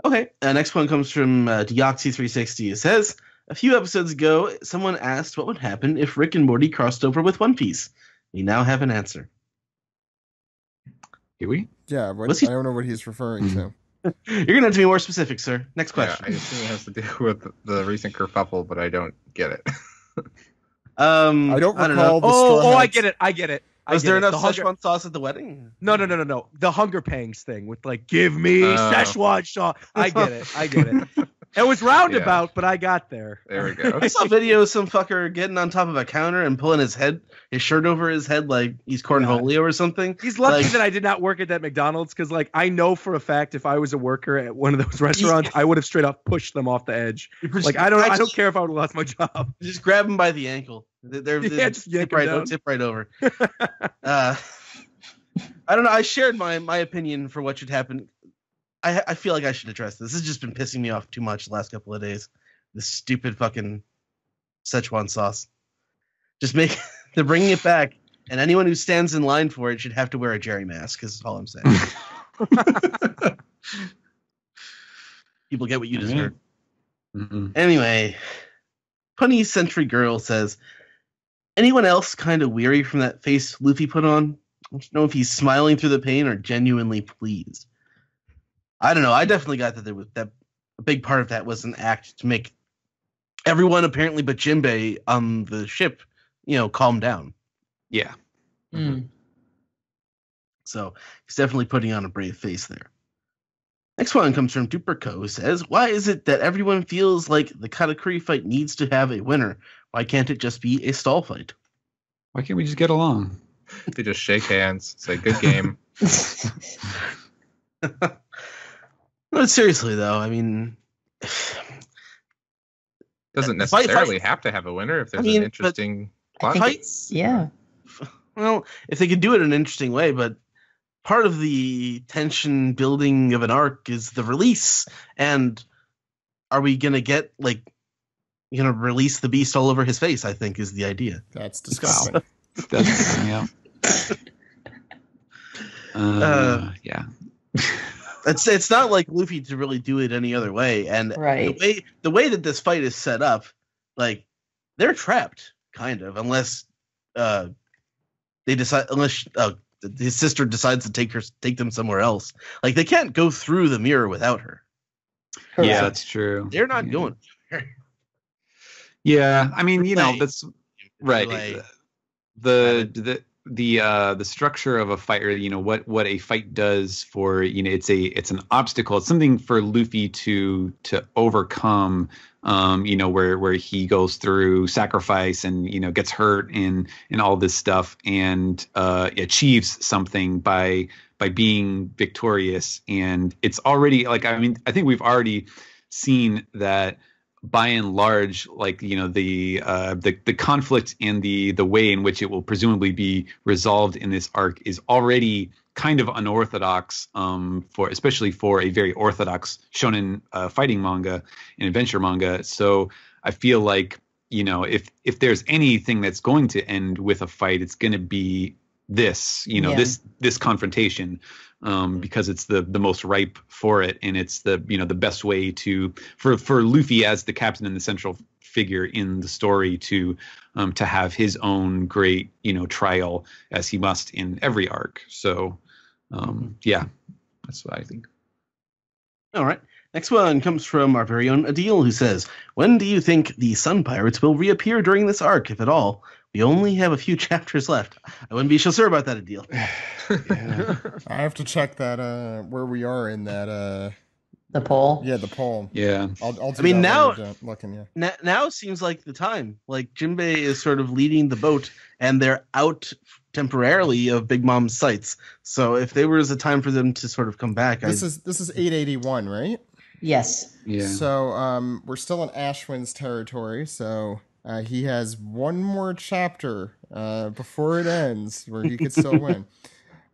Okay, next one comes from Deoxy360. It says, a few episodes ago, someone asked what would happen if Rick and Morty crossed over with One Piece. We now have an answer. Do we? Yeah, Was he- I don't know what he's referring to. You're going to have to be more specific, sir. Next Yeah, question. I assume it has to do with the recent kerfuffle, but I don't get it. I don't recall the Oh, Straw I Hats. get it. I get it. I Was get there it. enough The hunger- Szechuan sauce at the wedding? No. The hunger pangs thing with like, give me Oh. Szechuan sauce. I get it. It was roundabout, but I got there. There we go. I saw a video of some fucker getting on top of a counter and pulling his shirt over his head like he's Cornholio or something. He's lucky Like- that I did not work at that McDonald's because, like, I know for a fact if I was a worker at one of those restaurants, I would have straight up pushed them off the edge. Like, I don't care if I would have lost my job. Just grab him by the ankle. They're Yeah, just yank tip him right, down. tip right over. I don't know. I shared my opinion for what should happen. I feel like I should address this. This has just been pissing me off too much the last couple of days. This stupid fucking Szechuan sauce. Just they're bringing it back, and anyone who stands in line for it should have to wear a Jerry mask. Is all I'm saying. People get what you deserve. Mhm. Anyway, Punny Century Girl says, anyone else kind of weary from that face Luffy put on? I don't know if he's smiling through the pain or genuinely pleased. I don't know. I definitely got that a big part of that was an act to make everyone apparently but Jinbei on the ship, calm down. Yeah. So he's definitely putting on a brave face there. Next one comes from Duperco, who says, why is it that everyone feels like the Katakuri fight needs to have a winner? Why can't it just be a stall fight? Why can't we just get along? They just shake hands, say good game. No, seriously, though, I mean... Doesn't Fight- necessarily have to have a winner if there's mean, an but interesting I plot. think Fight- it's, yeah. Well, if they could do it in an interesting way, but part of the tension building of an arc is the release. And are we going to get, release the beast all over his face, I think, is the idea. That's disgusting. That's yeah. Yeah. It's not like Luffy to really do it any other way. And Right. the way that this fight is set up, they're trapped, kind of, unless his sister decides to take them somewhere else. Like, they can't go through the mirror without her. Correct. Yeah, that's true. They're not Yeah. going. Yeah, I mean, Like- that's right. like- The structure of a fight, or what a fight does for it's an obstacle. It's something for Luffy to overcome. Where he goes through sacrifice and gets hurt and all this stuff and achieves something by being victorious. And it's already I think we've already seen that by and large, like, you know, the conflict and the way in which it will presumably be resolved in this arc is already kind of unorthodox, for especially for a very orthodox shonen fighting manga and adventure manga. So I feel like, you know, if there's anything that's going to end with a fight, it's going to be this, you know, this confrontation, because it's the most ripe for it, and it's the, you know, the best way to for Luffy as the captain and the central figure in the story to have his own great, you know, trial, as he must in every arc. So yeah, that's what I think. All right. Next one comes from our very own Adil, who says, when do you think the Sun Pirates will reappear during this arc, if at all? We only have a few chapters left. I wouldn't be so sure about that, Adil. Yeah. I have to check that where we are in that the poll. Yeah, the poll. Yeah. I'll do I mean, that now while you're looking, yeah. Now seems like the time. Like, Jinbei is sort of leading the boat, and they're out temporarily of Big Mom's sights. So if there was a time for them to sort of come back, this is 881, right? Yes. Yeah. So we're still in Ashwin's territory. So he has one more chapter before it ends where he could still win.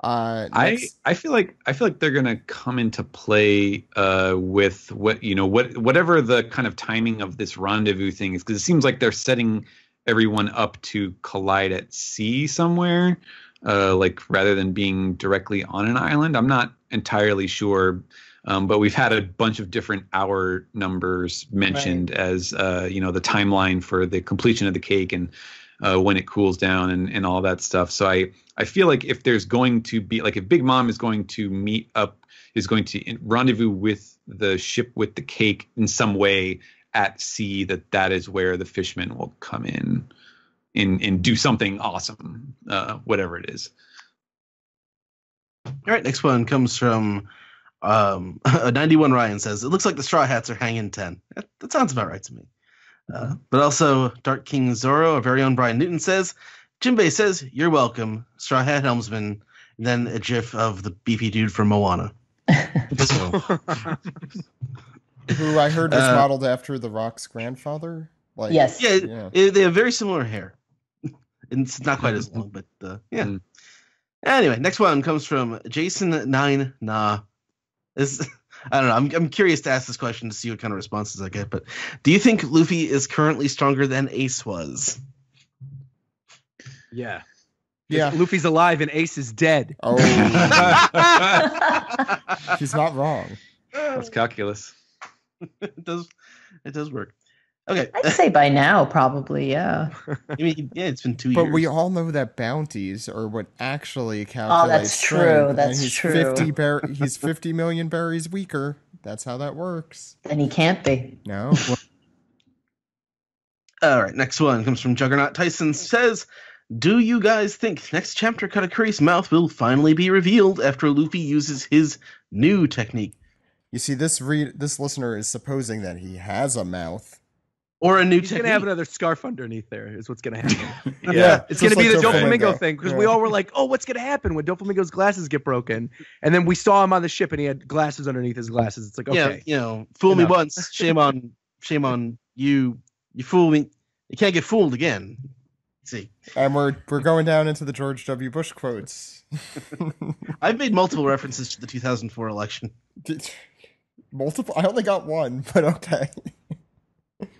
I feel like they're gonna come into play with whatever the kind of timing of this rendezvous thing is, because it seems like they're setting everyone up to collide at sea somewhere, like rather than being directly on an island. I'm not entirely sure, but we've had a bunch of different hour numbers mentioned as the timeline for the completion of the cake and when it cools down and all that stuff. So I feel like if there's going to be, like, if Big Mom is going to going to rendezvous with the ship with the cake in some way at sea, that is where the fishmen will come in and do something awesome, whatever it is. All right, next one comes from 91 Ryan says, it looks like the Straw Hats are hanging 10. That sounds about right to me. But also, Dark King Zoro, our very own Brian Newton, says, Jinbei says, you're welcome, Straw Hat Helmsman, and then a gif of the beefy dude from Moana. Who I heard was modeled after The Rock's grandfather. Like, yes. Yeah, they have very similar hair. It's not quite as long, but yeah. Mm. Anyway, next one comes from Jason9 Nah. I don't know. I'm curious to ask this question to see what kind of responses I get. But do you think Luffy is currently stronger than Ace was? Yeah. Yeah. Luffy's alive and Ace is dead. Oh. She's not wrong. That's calculus. It does work. Okay. I'd say by now, probably, yeah. I mean, yeah, it's been 2 years. But we all know that bounties are what actually calculates. Oh, that's true. That's he's true. He's 50 million berries weaker. That's how that works. And he can't be. No. All right, next one comes from Juggernaut Tyson. Says, do you guys think next chapter Katakuri's mouth will finally be revealed after Luffy uses his new technique? You see, this listener is supposing that he has a mouth. Or a new He's technique. going to have another scarf underneath there is what's going to happen. Yeah. It's going to be like the Doflamingo thing, because we all were like, oh, what's going to happen when Doflamingo's glasses get broken? And then we saw him on the ship and he had glasses underneath his glasses. It's like, okay. Yeah, fool me once, shame on you. You fool me. You can't get fooled again. See. And we're going down into the George W. Bush quotes. I've made multiple references to the 2004 election. Multiple? I only got one, but okay.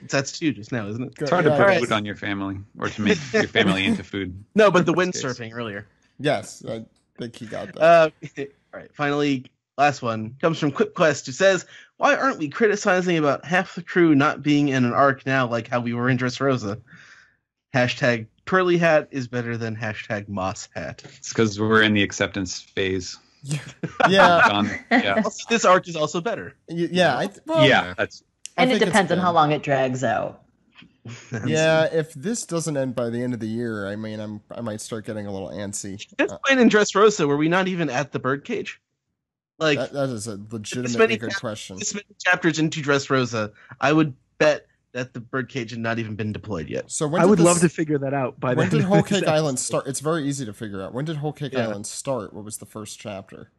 That's two just now, isn't it? It's hard to put food on your family or to make your family into food. No, but the windsurfing earlier. Yes, I think he got that. All right, finally, last one comes from Quick Quest, who says, why aren't we criticizing about half the crew not being in an arc now like how we were in Dressrosa? Hashtag Pearly Hat is better than hashtag Moss Hat. It's because we're in the acceptance phase. Yeah. Yeah. Also, this arc is also better. Yeah. That's. And it depends on how long it drags out. Yeah, if this doesn't end by the end of the year, I mean, I might start getting a little antsy. At this point in Dressrosa, were we not even at the birdcage? Like that is a legitimately good question. This many chapters into Dressrosa, I would bet that the birdcage had not even been deployed yet. So I would love to figure that out. When did Whole Cake Island start? It's very easy to figure out. When did Whole Cake Island start? What was the first chapter?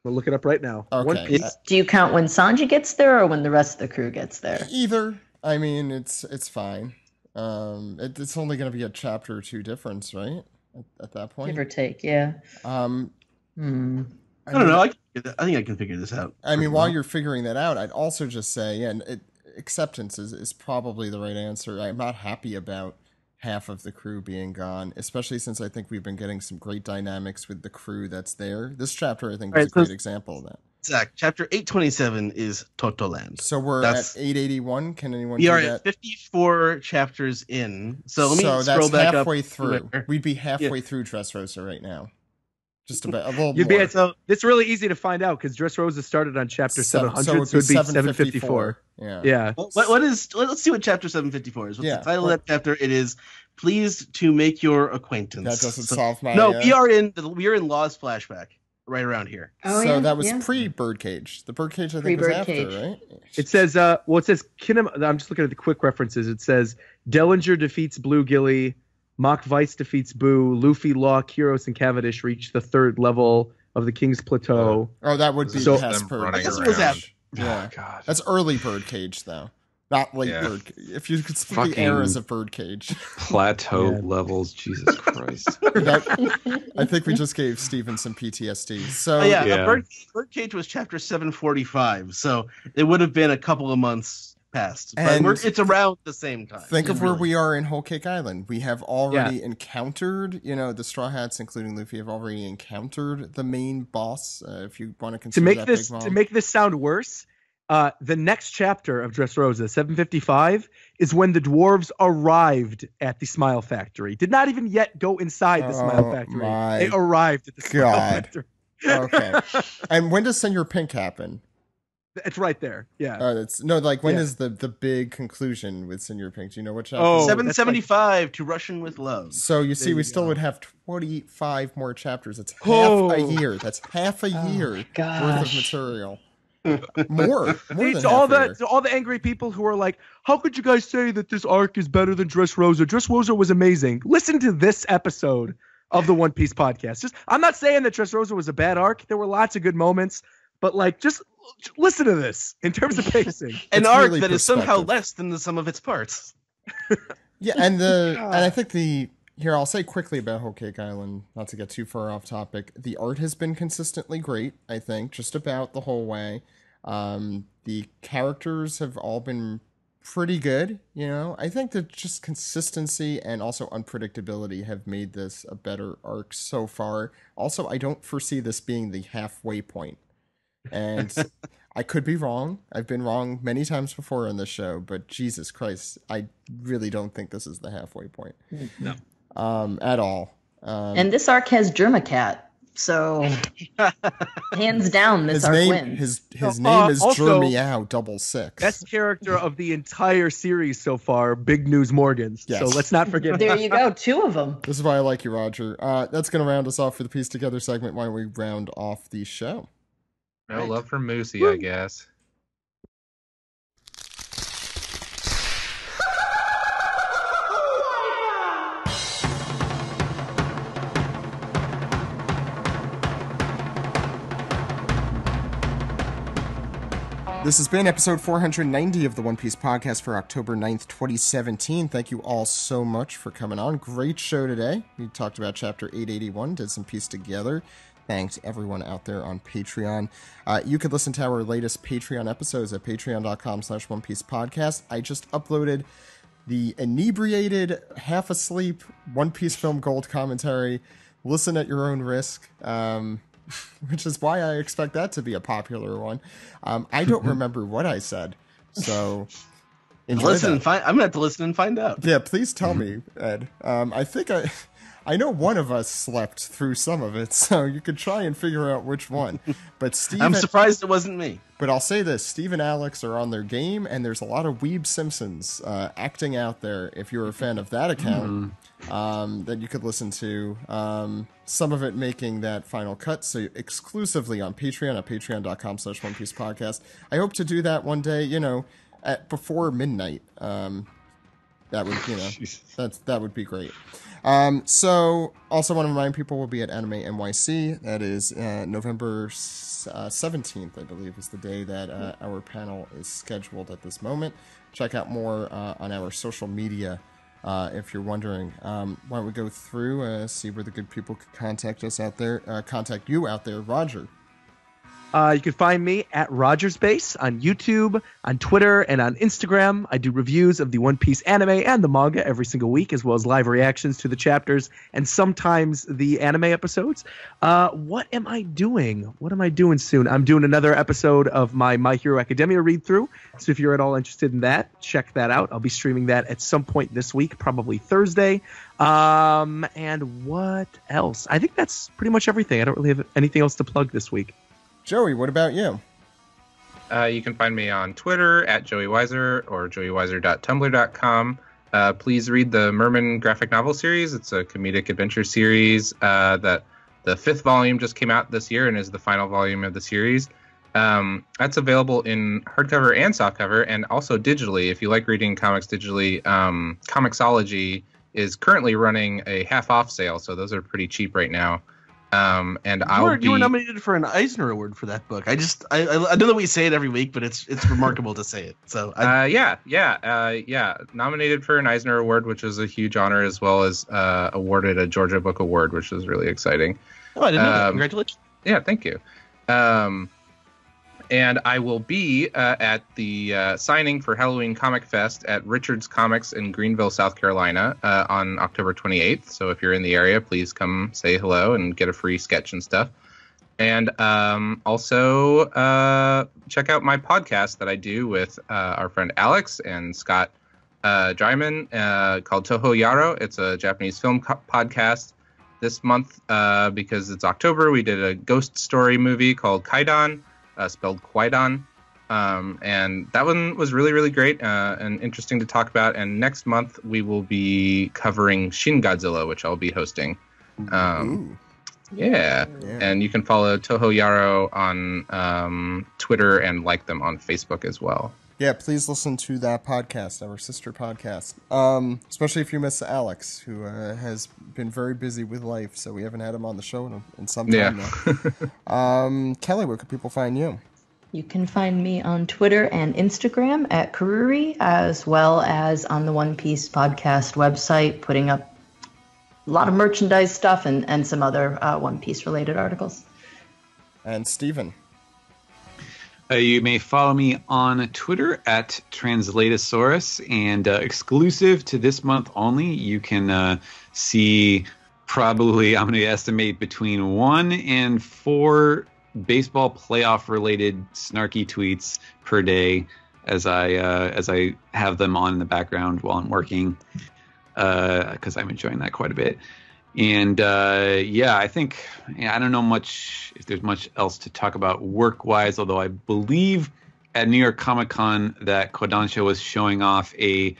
Well, I'll look it up right now. Okay. One Piece. Do you count when Sanji gets there or when the rest of the crew gets there? Either. I mean, it's fine. It's only going to be a chapter or two difference, right? At that point, Give or take, yeah. I don't know. I think I can figure this out. I mean, while you're figuring that out, I'd also just say, acceptance is probably the right answer. I'm not happy about half of the crew being gone, especially since I think we've been getting some great dynamics with the crew that's there. This chapter, I think, is a great example of that. Zach, chapter 827 is Totoland. So we're at 881. Can anyone? We are at 54 chapters in. So let me scroll back halfway up through. We'd be halfway through Dressrosa right now. Just about a little You'd more. So it's really easy to find out because Dressrosa started on chapter 700, so it'd be 754. Yeah. Let's see what chapter 754 is. What's the title of that chapter? It is "Pleased to Make Your Acquaintance." That doesn't solve my. No, we are in Law's flashback right around here. Oh, so that was pre-Birdcage. The Birdcage, I think, was after, right? It says, it says I'm just looking at the quick references. It says Dellinger defeats Blue Gilly. Mock Vice defeats Boo. Luffy, Law, Kyros, and Cavendish reach the 3rd level of the King's Plateau. That would be past Birdcage. Yeah, oh, God. That's early Birdcage, though. Not late Birdcage. If you could split the eras of Birdcage. Plateau levels, Jesus Christ. I think we just gave Steven some PTSD. So Birdcage was chapter 745, so it would have been a couple of months past, but it's around the same time. Think of where we are in Whole Cake Island. We have already encountered, the Straw Hats, including Luffy, have already encountered the main boss. If you want to consider to make this sound worse, the next chapter of Dressrosa, 755, is when the dwarves arrived at the Smile Factory. Did not even yet go inside the Smile Factory. They arrived at the Smile Factory. Okay. And when does Senor Pink happen? It's right there. Yeah. When is the big conclusion with Senor Pink? Do you know what chapter? 775 to Russian with Love. So you see, we still would have 25 more chapters. It's half a year. That's half a year worth of material. More it's than all the angry people who are like, how could you guys say that this arc is better than Dressrosa? Dressrosa was amazing. Listen to this episode of the One Piece podcast. I'm not saying that Dressrosa was a bad arc. There were lots of good moments. But just listen to this in terms of pacing. An arc that is somehow less than the sum of its parts. Yeah, and I think here I'll say quickly about Whole Cake Island, not to get too far off topic. The art has been consistently great, I think, just about the whole way. The characters have all been pretty good, I think that just consistency and also unpredictability have made this a better arc so far. Also, I don't foresee this being the halfway point. And I could be wrong. I've been wrong many times before on this show, but Jesus Christ, I really don't think this is the halfway point. No. At all. And this arc has Germacat, so hands down, this arc wins. His name is Jermeow 66. Best character of the entire series so far, Big News Morgans. Yes. So let's not forget. There you go, 2 of them. This is why I like you, Roger. That's going to round us off for the Piece Together segment. Why don't we round off the show? No love for Moosey, I guess. This has been episode 490 of the One Piece podcast for October 9th, 2017. Thank you all so much for coming on. Great show today. We talked about chapter 881, did some Piece Together. Thanks everyone out there on Patreon. You could listen to our latest Patreon episodes at patreon.com/OnePiecePodcast. I just uploaded the inebriated, half asleep One Piece Film Gold commentary. Listen at your own risk, which is why I expect that to be a popular one. I don't remember what I said, so enjoy that. I'm gonna have to listen and find out. Yeah, please tell me, Ed. I think I know one of us slept through some of it, so you could try and figure out which one. But Steve, I'm surprised it wasn't me. But I'll say this, Steve and Alex are on their game, and there's a lot of Weeb Simpsons acting out there. If you're a fan of that account, that you could listen to. Some of it making that final cut, so exclusively on Patreon at patreon.com/OnePiecePodcast. I hope to do that one day, at before midnight. That would, that would be great. So also want to remind people we'll be at Anime NYC. That is November 17th, I believe, is the day that our panel is scheduled at this moment. Check out more on our social media if you're wondering. Why don't we go through, see where the good people can contact us out there, contact you out there, Roger. You can find me at Rogers Base on YouTube, on Twitter, and on Instagram. I do reviews of the One Piece anime and the manga every single week, as well as live reactions to the chapters and sometimes the anime episodes. What am I doing? What am I doing soon? I'm doing another episode of My Hero Academia read-through. So if you're at all interested in that, check that out. I'll be streaming that at some point this week, probably Thursday. And what else? I think that's pretty much everything. I don't really have anything else to plug this week. Joey, what about you? You can find me on Twitter at Joey Weiser or joeywiser.tumblr.com. Please read the Merman graphic novel series. It's a comedic adventure series that the 5th volume just came out this year and is the final volume of the series. That's available in hardcover and softcover and also digitally. If you like reading comics digitally, Comixology is currently running a half-off sale, so those are pretty cheap right now. And you were nominated for an Eisner Award for that book. I know that we say it every week, but it's remarkable to say it. So nominated for an Eisner Award, which is a huge honor, as well as awarded a Georgia Book Award, which is really exciting. Oh, I didn't know that. Congratulations. Yeah, thank you. And I will be at the signing for Halloween Comic Fest at Richards Comics in Greenville, South Carolina on October 28th. So if you're in the area, please come say hello and get a free sketch and stuff. And also check out my podcast that I do with our friend Alex and Scott Dryman called Toho Yaro. It's a Japanese film podcast. This month, because it's October, we did a ghost story movie called Kaidan. Spelled Kwaidan. And that one was really, really great and interesting to talk about. And next month, we will be covering Shin Godzilla, which I'll be hosting. Yeah. And you can follow Toho Yaro on Twitter and like them on Facebook as well. Yeah, please listen to that podcast, our sister podcast. Especially if you miss Alex, who has been very busy with life, so we haven't had him on the show in some time now. Kelly, where can people find you? You can find me on Twitter and Instagram at Karuri, as well as on the One Piece podcast website, putting up a lot of merchandise stuff and some other One Piece related articles. And Steven. You may follow me on Twitter at Translatosaurus, and exclusive to this month only, you can see probably, I'm going to estimate, between 1 and 4 baseball playoff related snarky tweets per day as I have them on in the background while I'm working, because I'm enjoying that quite a bit. And I think I don't know much if there's much else to talk about work-wise, although I believe at New York Comic Con that Kodansha was showing off a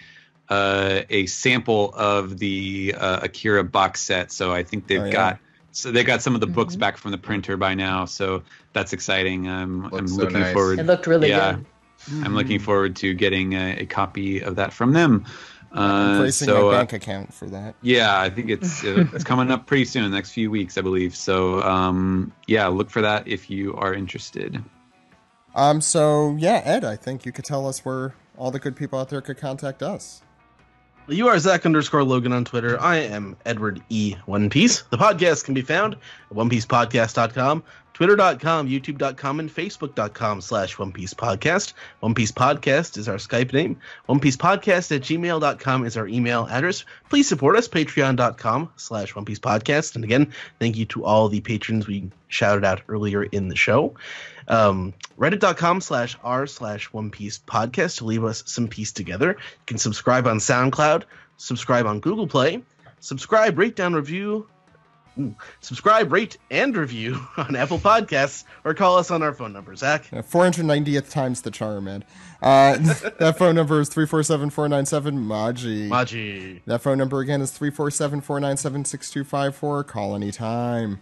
sample of the Akira box set. So I think they've got some of the books back from the printer by now. So that's exciting. I'm looking forward. It looked really good. I'm looking forward to getting a copy of that from them. I'm placing my bank account for that. Yeah, I think it's coming up pretty soon, the next few weeks, I believe. So, look for that if you are interested. Ed, I think you could tell us where all the good people out there could contact us. You are Zach_Logan on Twitter. I am Edward E. One Piece. The podcast can be found at OnePiecePodcast.com, Twitter.com, YouTube.com, and Facebook.com/One Piece Podcast. One Piece Podcast is our Skype name. OnePiecePodcast@gmail.com is our email address. Please support us, Patreon.com/One Piece Podcast. And again, thank you to all the patrons we shouted out earlier in the show. Reddit.com/r/One Piece Podcast to leave us some piece together. You can subscribe on SoundCloud, subscribe on Google Play, subscribe, rate, and review on Apple Podcasts, or call us on our phone number. Zach? 490th times the charm, man. That phone number is 347-497-MAJI. That phone number again is 347-497-6254. Call anytime.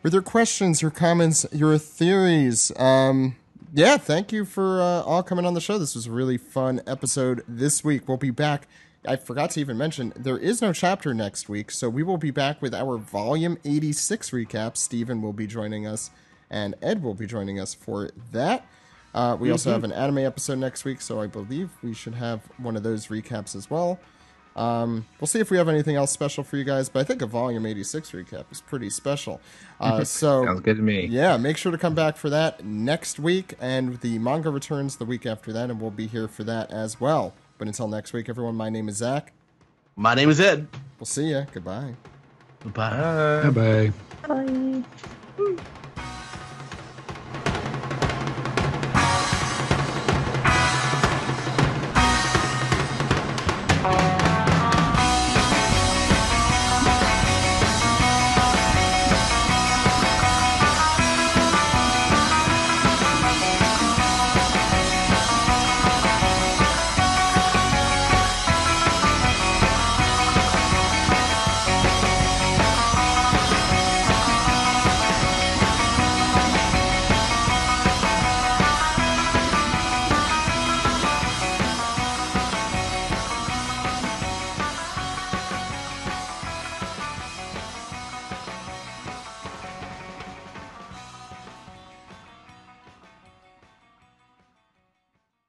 With your questions, your comments, your theories. Thank you for all coming on the show. This was a really fun episode this week. We'll be back I forgot to even mention, there is no chapter next week, so we will be back with our Volume 86 recap. Steven will be joining us, and Ed will be joining us for that. We also have an anime episode next week, so I believe we should have one of those recaps as well. We'll see if we have anything else special for you guys, but I think a Volume 86 recap is pretty special. So Sounds good to me. Yeah, make sure to come back for that next week, and the manga returns the week after that, and we'll be here for that as well. But until next week, everyone, my name is Zach. My name is Ed. We'll see ya. Goodbye. Bye. Bye. Bye.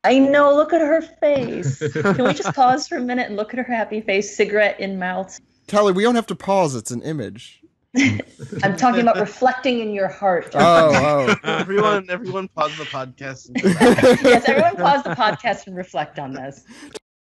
I know, look at her face. Can we just pause for a minute and look at her happy face, cigarette in mouth? Kelly, we don't have to pause. It's an image. I'm talking about reflecting in your heart. Oh. Everyone pause the podcast. Yes, everyone pause the podcast and reflect on this.